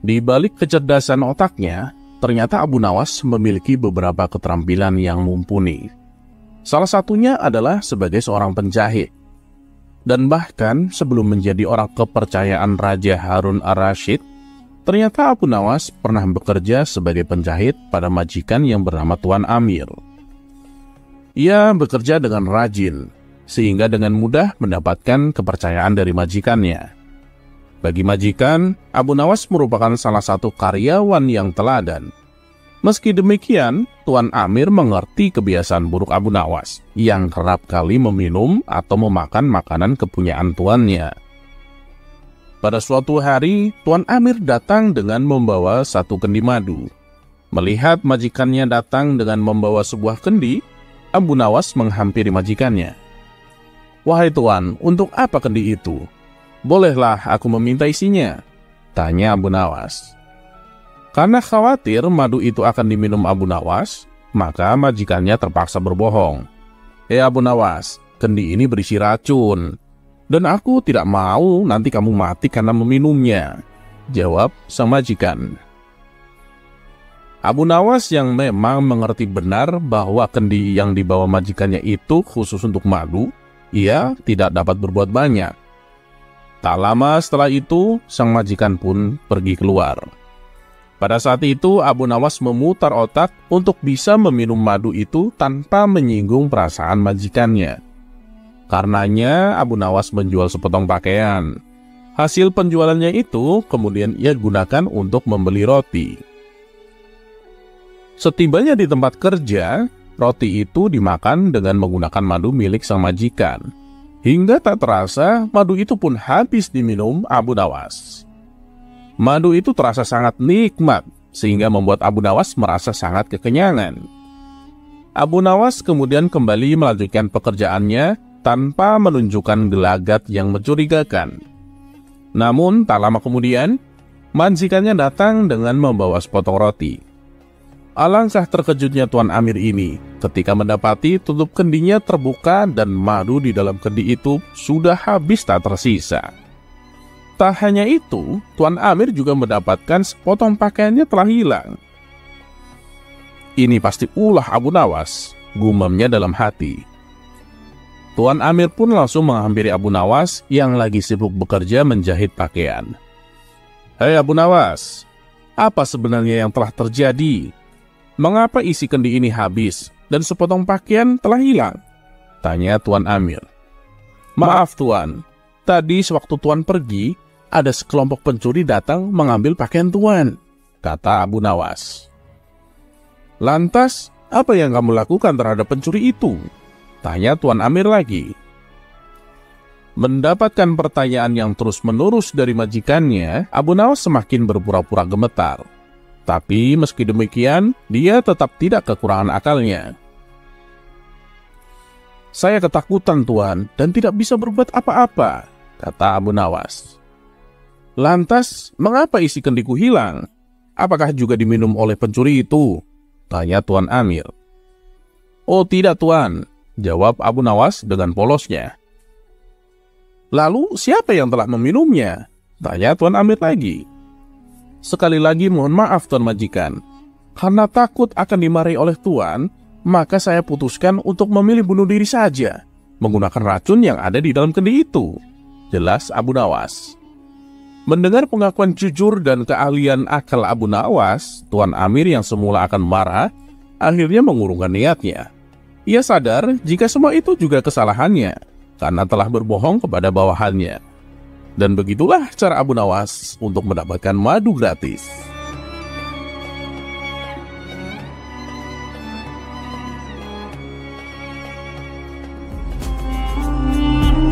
Di balik kecerdasan otaknya, ternyata Abu Nawas memiliki beberapa keterampilan yang mumpuni. Salah satunya adalah sebagai seorang penjahit. Dan bahkan sebelum menjadi orang kepercayaan Raja Harun ar-Rasyid, ternyata Abu Nawas pernah bekerja sebagai penjahit pada majikan yang bernama Tuan Amir. Ia bekerja dengan rajin, sehingga dengan mudah mendapatkan kepercayaan dari majikannya. Bagi majikan, Abu Nawas merupakan salah satu karyawan yang teladan. Meski demikian, Tuan Amir mengerti kebiasaan buruk Abu Nawas yang kerap kali meminum atau memakan makanan kepunyaan tuannya. Pada suatu hari, Tuan Amir datang dengan membawa satu kendi madu. Melihat majikannya datang dengan membawa sebuah kendi, Abu Nawas menghampiri majikannya. "Wahai Tuan, untuk apa kendi itu? Bolehlah aku meminta isinya?" tanya Abu Nawas. Karena khawatir madu itu akan diminum Abu Nawas, maka majikannya terpaksa berbohong. Abu Nawas, kendi ini berisi racun, dan aku tidak mau nanti kamu mati karena meminumnya," jawab sang majikan. Abu Nawas yang memang mengerti benar bahwa kendi yang dibawa majikannya itu khusus untuk madu, ia tidak dapat berbuat banyak. Tak lama setelah itu, sang majikan pun pergi keluar. Pada saat itu, Abu Nawas memutar otak untuk bisa meminum madu itu tanpa menyinggung perasaan majikannya. Karenanya, Abu Nawas menjual sepotong pakaian. Hasil penjualannya itu kemudian ia gunakan untuk membeli roti. Setibanya di tempat kerja, roti itu dimakan dengan menggunakan madu milik sang majikan. Hingga tak terasa, madu itu pun habis diminum Abu Nawas. Madu itu terasa sangat nikmat, sehingga membuat Abu Nawas merasa sangat kekenyangan. Abu Nawas kemudian kembali melanjutkan pekerjaannya tanpa menunjukkan gelagat yang mencurigakan. Namun, tak lama kemudian, majikannya datang dengan membawa sepotong roti. Alangkah terkejutnya Tuan Amir ini ketika mendapati tutup kendinya terbuka dan madu di dalam kendi itu sudah habis tak tersisa. Tak hanya itu, Tuan Amir juga mendapatkan sepotong pakaiannya telah hilang. "Ini pasti ulah Abu Nawas," gumamnya dalam hati. Tuan Amir pun langsung menghampiri Abu Nawas yang lagi sibuk bekerja menjahit pakaian. "Hei Abu Nawas, apa sebenarnya yang telah terjadi? Mengapa isi kendi ini habis dan sepotong pakaian telah hilang?" tanya Tuan Amir. "Maaf Tuan, tadi sewaktu Tuan pergi, ada sekelompok pencuri datang mengambil pakaian Tuan," kata Abu Nawas. "Lantas, "Apa yang kamu lakukan terhadap pencuri itu?" tanya Tuan Amir lagi. Mendapatkan pertanyaan yang terus-menerus dari majikannya, Abu Nawas semakin berpura-pura gemetar. Tapi meski demikian, dia tetap tidak kekurangan akalnya. "Saya ketakutan, Tuan, dan tidak bisa berbuat apa-apa," kata Abu Nawas. "Lantas, mengapa isi kendiku hilang? Apakah juga diminum oleh pencuri itu?" tanya Tuan Amir. "Oh tidak, Tuan," jawab Abu Nawas dengan polosnya. "Lalu siapa yang telah meminumnya?" tanya Tuan Amir lagi. "Sekali lagi mohon maaf, Tuan Majikan. Karena takut akan dimarahi oleh Tuan, maka saya putuskan untuk memilih bunuh diri saja, menggunakan racun yang ada di dalam kendi itu," jelas Abu Nawas. Mendengar pengakuan jujur dan keahlian akal Abu Nawas, Tuan Amir yang semula akan marah, akhirnya mengurungkan niatnya. Ia sadar jika semua itu juga kesalahannya, karena telah berbohong kepada bawahannya. Dan begitulah cara Abu Nawas untuk mendapatkan madu gratis.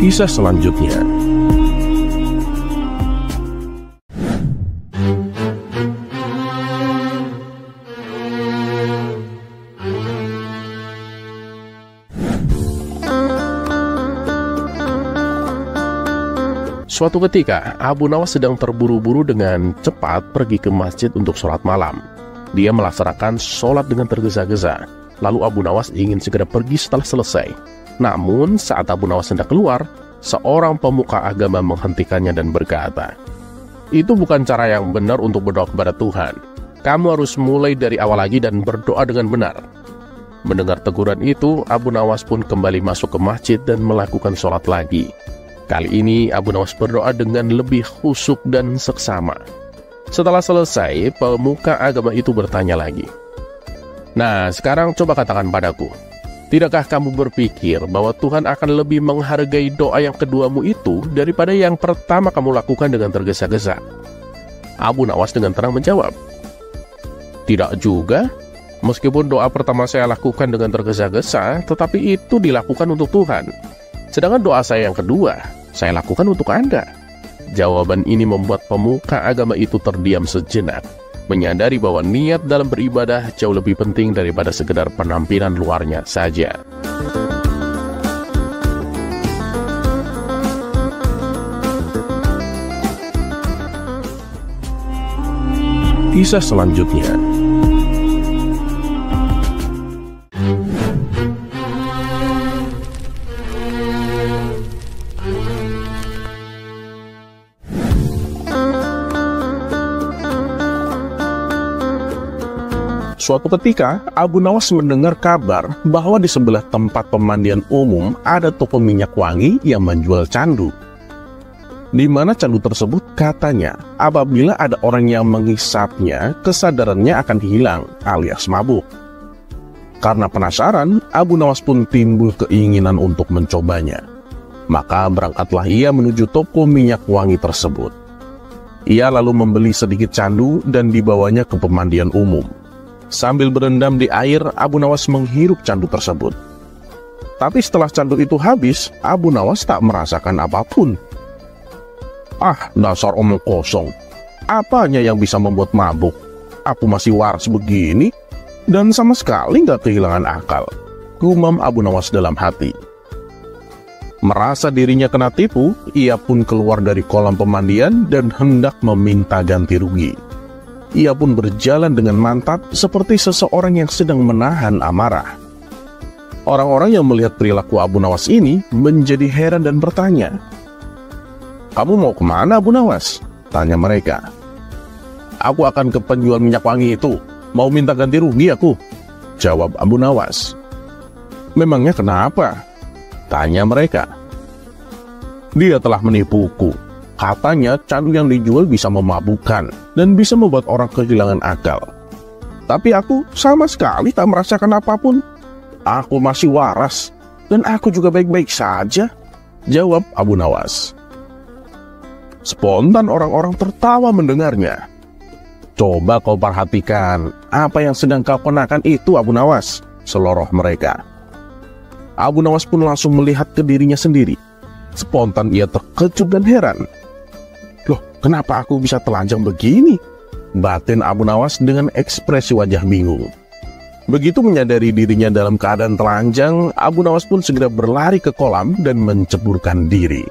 Kisah selanjutnya. Suatu ketika, Abu Nawas sedang terburu-buru dengan cepat pergi ke masjid untuk sholat malam. Dia melaksanakan sholat dengan tergesa-gesa. Lalu Abu Nawas ingin segera pergi setelah selesai. Namun, saat Abu Nawas hendak keluar, seorang pemuka agama menghentikannya dan berkata, "Itu bukan cara yang benar untuk berdoa kepada Tuhan. Kamu harus mulai dari awal lagi dan berdoa dengan benar." Mendengar teguran itu, Abu Nawas pun kembali masuk ke masjid dan melakukan sholat lagi. Kali ini Abu Nawas berdoa dengan lebih khusyuk dan seksama. Setelah selesai, pemuka agama itu bertanya lagi, "Nah, sekarang coba katakan padaku, tidakkah kamu berpikir bahwa Tuhan akan lebih menghargai doa yang keduamu itu daripada yang pertama kamu lakukan dengan tergesa-gesa?" Abu Nawas dengan tenang menjawab, "Tidak juga. Meskipun doa pertama saya lakukan dengan tergesa-gesa, tetapi itu dilakukan untuk Tuhan. Sedangkan doa saya yang kedua, saya lakukan untuk Anda." Jawaban ini membuat pemuka agama itu terdiam sejenak, menyadari bahwa niat dalam beribadah jauh lebih penting daripada sekedar penampilan luarnya saja. Kisah selanjutnya. Suatu ketika, Abu Nawas mendengar kabar bahwa di sebelah tempat pemandian umum ada toko minyak wangi yang menjual candu. Di mana candu tersebut katanya, apabila ada orang yang menghisapnya, kesadarannya akan hilang alias mabuk. Karena penasaran, Abu Nawas pun timbul keinginan untuk mencobanya. Maka berangkatlah ia menuju toko minyak wangi tersebut. Ia lalu membeli sedikit candu dan dibawanya ke pemandian umum. Sambil berendam di air, Abu Nawas menghirup candu tersebut. Tapi setelah candu itu habis, Abu Nawas tak merasakan apapun. "Ah, dasar omong kosong. Apanya yang bisa membuat mabuk? Aku masih waras begini dan sama sekali nggak kehilangan akal," gumam Abu Nawas dalam hati. Merasa dirinya kena tipu, ia pun keluar dari kolam pemandian dan hendak meminta ganti rugi. Ia pun berjalan dengan mantap seperti seseorang yang sedang menahan amarah. Orang-orang yang melihat perilaku Abu Nawas ini menjadi heran dan bertanya, "Kamu mau kemana, Abu Nawas?" tanya mereka. "Aku akan ke penjual minyak wangi itu, mau minta ganti rugi aku," jawab Abu Nawas. "Memangnya kenapa?" tanya mereka. "Dia telah menipuku. Katanya candu yang dijual bisa memabukkan dan bisa membuat orang kehilangan akal. Tapi aku sama sekali tak merasakan apapun. Aku masih waras dan aku juga baik-baik saja," jawab Abu Nawas. Spontan orang-orang tertawa mendengarnya. "Coba kau perhatikan apa yang sedang kau kenakan itu, Abu Nawas," seloroh mereka. Abu Nawas pun langsung melihat ke dirinya sendiri. Spontan ia terkejut dan heran. Loh, kenapa aku bisa telanjang begini? Batin Abu Nawas dengan ekspresi wajah bingung. Begitu menyadari dirinya dalam keadaan telanjang, Abu Nawas pun segera berlari ke kolam dan menceburkan diri.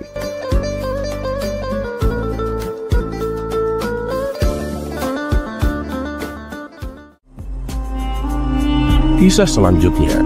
Kisah selanjutnya.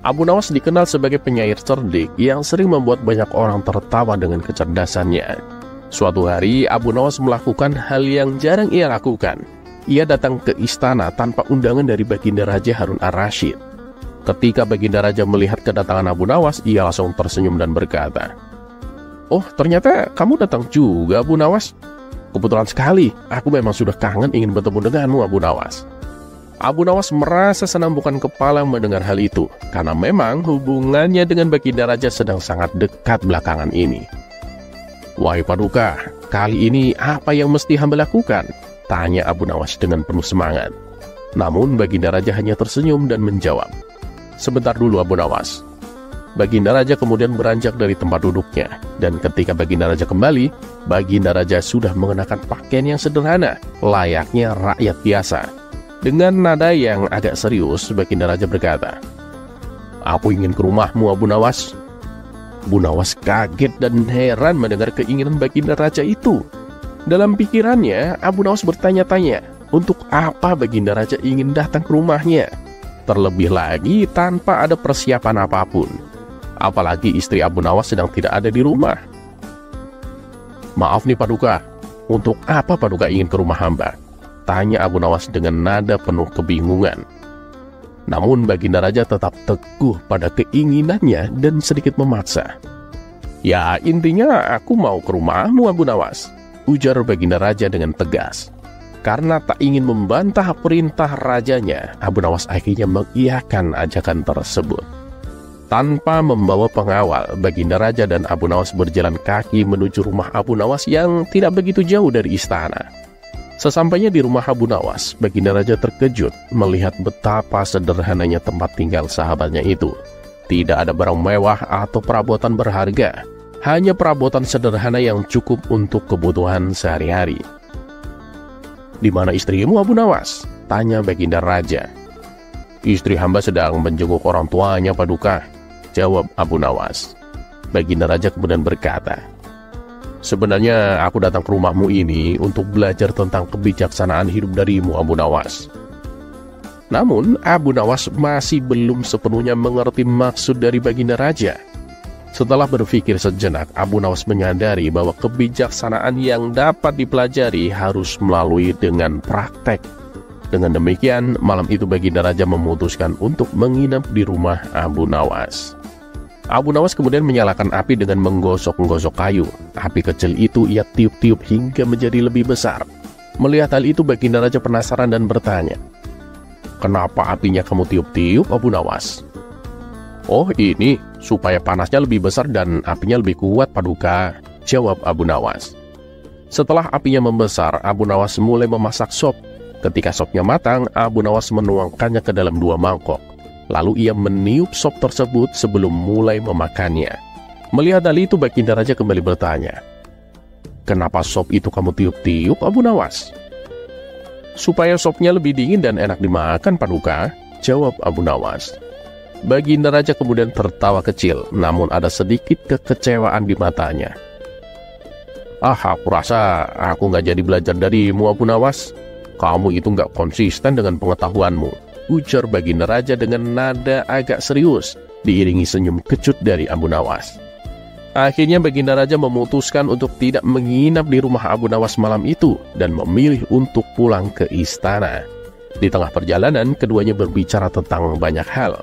Abu Nawas dikenal sebagai penyair cerdik yang sering membuat banyak orang tertawa dengan kecerdasannya. Suatu hari, Abu Nawas melakukan hal yang jarang ia lakukan. Ia datang ke istana tanpa undangan dari Baginda Raja Harun ar-Rasyid. Ketika Baginda Raja melihat kedatangan Abu Nawas, ia langsung tersenyum dan berkata, "Oh, ternyata kamu datang juga, Abu Nawas. Kebetulan sekali, aku memang sudah kangen ingin bertemu denganmu, Abu Nawas." Abu Nawas merasa senang bukan kepala mendengar hal itu, karena memang hubungannya dengan Baginda Raja sedang sangat dekat belakangan ini. "Wahai Paduka, kali ini apa yang mesti hamba lakukan?" tanya Abu Nawas dengan penuh semangat. Namun Baginda Raja hanya tersenyum dan menjawab, "Sebentar dulu, Abu Nawas." Baginda Raja kemudian beranjak dari tempat duduknya, dan ketika Baginda Raja kembali, Baginda Raja sudah mengenakan pakaian yang sederhana, layaknya rakyat biasa. Dengan nada yang agak serius, Baginda Raja berkata, "Aku ingin ke rumahmu, Abu Nawas." Abu Nawas kaget dan heran mendengar keinginan Baginda Raja itu. Dalam pikirannya, Abu Nawas bertanya-tanya, untuk apa Baginda Raja ingin datang ke rumahnya? Terlebih lagi tanpa ada persiapan apapun. Apalagi istri Abu Nawas sedang tidak ada di rumah. "Maaf nih Paduka, untuk apa Paduka ingin ke rumah hamba?" tanya Abu Nawas dengan nada penuh kebingungan. Namun Baginda Raja tetap teguh pada keinginannya dan sedikit memaksa. "Ya, intinya aku mau ke rumahmu, Abu Nawas," ujar Baginda Raja dengan tegas. Karena tak ingin membantah perintah rajanya, Abu Nawas akhirnya mengiyakan ajakan tersebut. Tanpa membawa pengawal, Baginda Raja dan Abu Nawas berjalan kaki menuju rumah Abu Nawas yang tidak begitu jauh dari istana. Sesampainya di rumah Abu Nawas, Baginda Raja terkejut melihat betapa sederhananya tempat tinggal sahabatnya itu. Tidak ada barang mewah atau perabotan berharga, hanya perabotan sederhana yang cukup untuk kebutuhan sehari-hari. "Di mana istrimu, Abu Nawas?" tanya Baginda Raja. "Istri hamba sedang menjenguk orang tuanya, Paduka," jawab Abu Nawas. Baginda Raja kemudian berkata, "Sebenarnya aku datang ke rumahmu ini untuk belajar tentang kebijaksanaan hidup darimu, Abu Nawas." Namun Abu Nawas masih belum sepenuhnya mengerti maksud dari Baginda Raja. Setelah berpikir sejenak, Abu Nawas menyadari bahwa kebijaksanaan yang dapat dipelajari harus melalui dengan praktek. Dengan demikian, malam itu Baginda Raja memutuskan untuk menginap di rumah Abu Nawas. Abu Nawas kemudian menyalakan api dengan menggosok-gosok kayu. Api kecil itu ia tiup-tiup hingga menjadi lebih besar. Melihat hal itu, Baginda Raja penasaran dan bertanya, "Kenapa apinya kamu tiup-tiup, Abu Nawas?" "Oh, ini supaya panasnya lebih besar dan apinya lebih kuat, Paduka," jawab Abu Nawas. Setelah apinya membesar, Abu Nawas mulai memasak sop. Ketika sopnya matang, Abu Nawas menuangkannya ke dalam 2 mangkok. Lalu ia meniup sop tersebut sebelum mulai memakannya. Melihat hal itu, Baginda Raja kembali bertanya, "Kenapa sop itu kamu tiup-tiup, Abu Nawas?" "Supaya sopnya lebih dingin dan enak dimakan, Paduka," jawab Abu Nawas. Baginda Raja kemudian tertawa kecil, namun ada sedikit kekecewaan di matanya. Aku rasa aku nggak jadi belajar darimu, Abu Nawas. Kamu itu nggak konsisten dengan pengetahuanmu," ujar Baginda Raja dengan nada agak serius, diiringi senyum kecut dari Abu Nawas. Akhirnya Baginda Raja memutuskan untuk tidak menginap di rumah Abu Nawas malam itu dan memilih untuk pulang ke istana. Di tengah perjalanan, keduanya berbicara tentang banyak hal.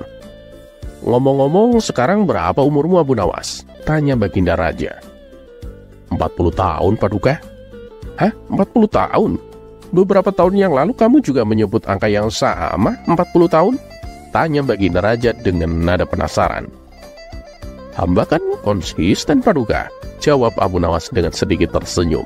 "Ngomong-ngomong, sekarang berapa umurmu, Abu Nawas?" tanya Baginda Raja. 40 tahun, Paduka." "Hah? 40 tahun? beberapa tahun yang lalu kamu juga menyebut angka yang sama, 40 tahun? Tanya Baginda Raja dengan nada penasaran. Hamba kan konsisten Paduka, jawab Abu Nawas dengan sedikit tersenyum.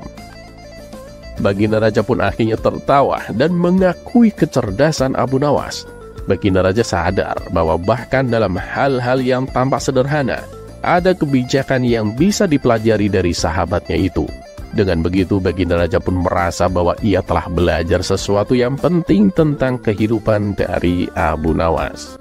Baginda Raja pun akhirnya tertawa dan mengakui kecerdasan Abu Nawas. Baginda Raja sadar bahwa bahkan dalam hal-hal yang tampak sederhana, ada kebijakan yang bisa dipelajari dari sahabatnya itu. Dengan begitu, Baginda Raja pun merasa bahwa ia telah belajar sesuatu yang penting tentang kehidupan dari Abu Nawas.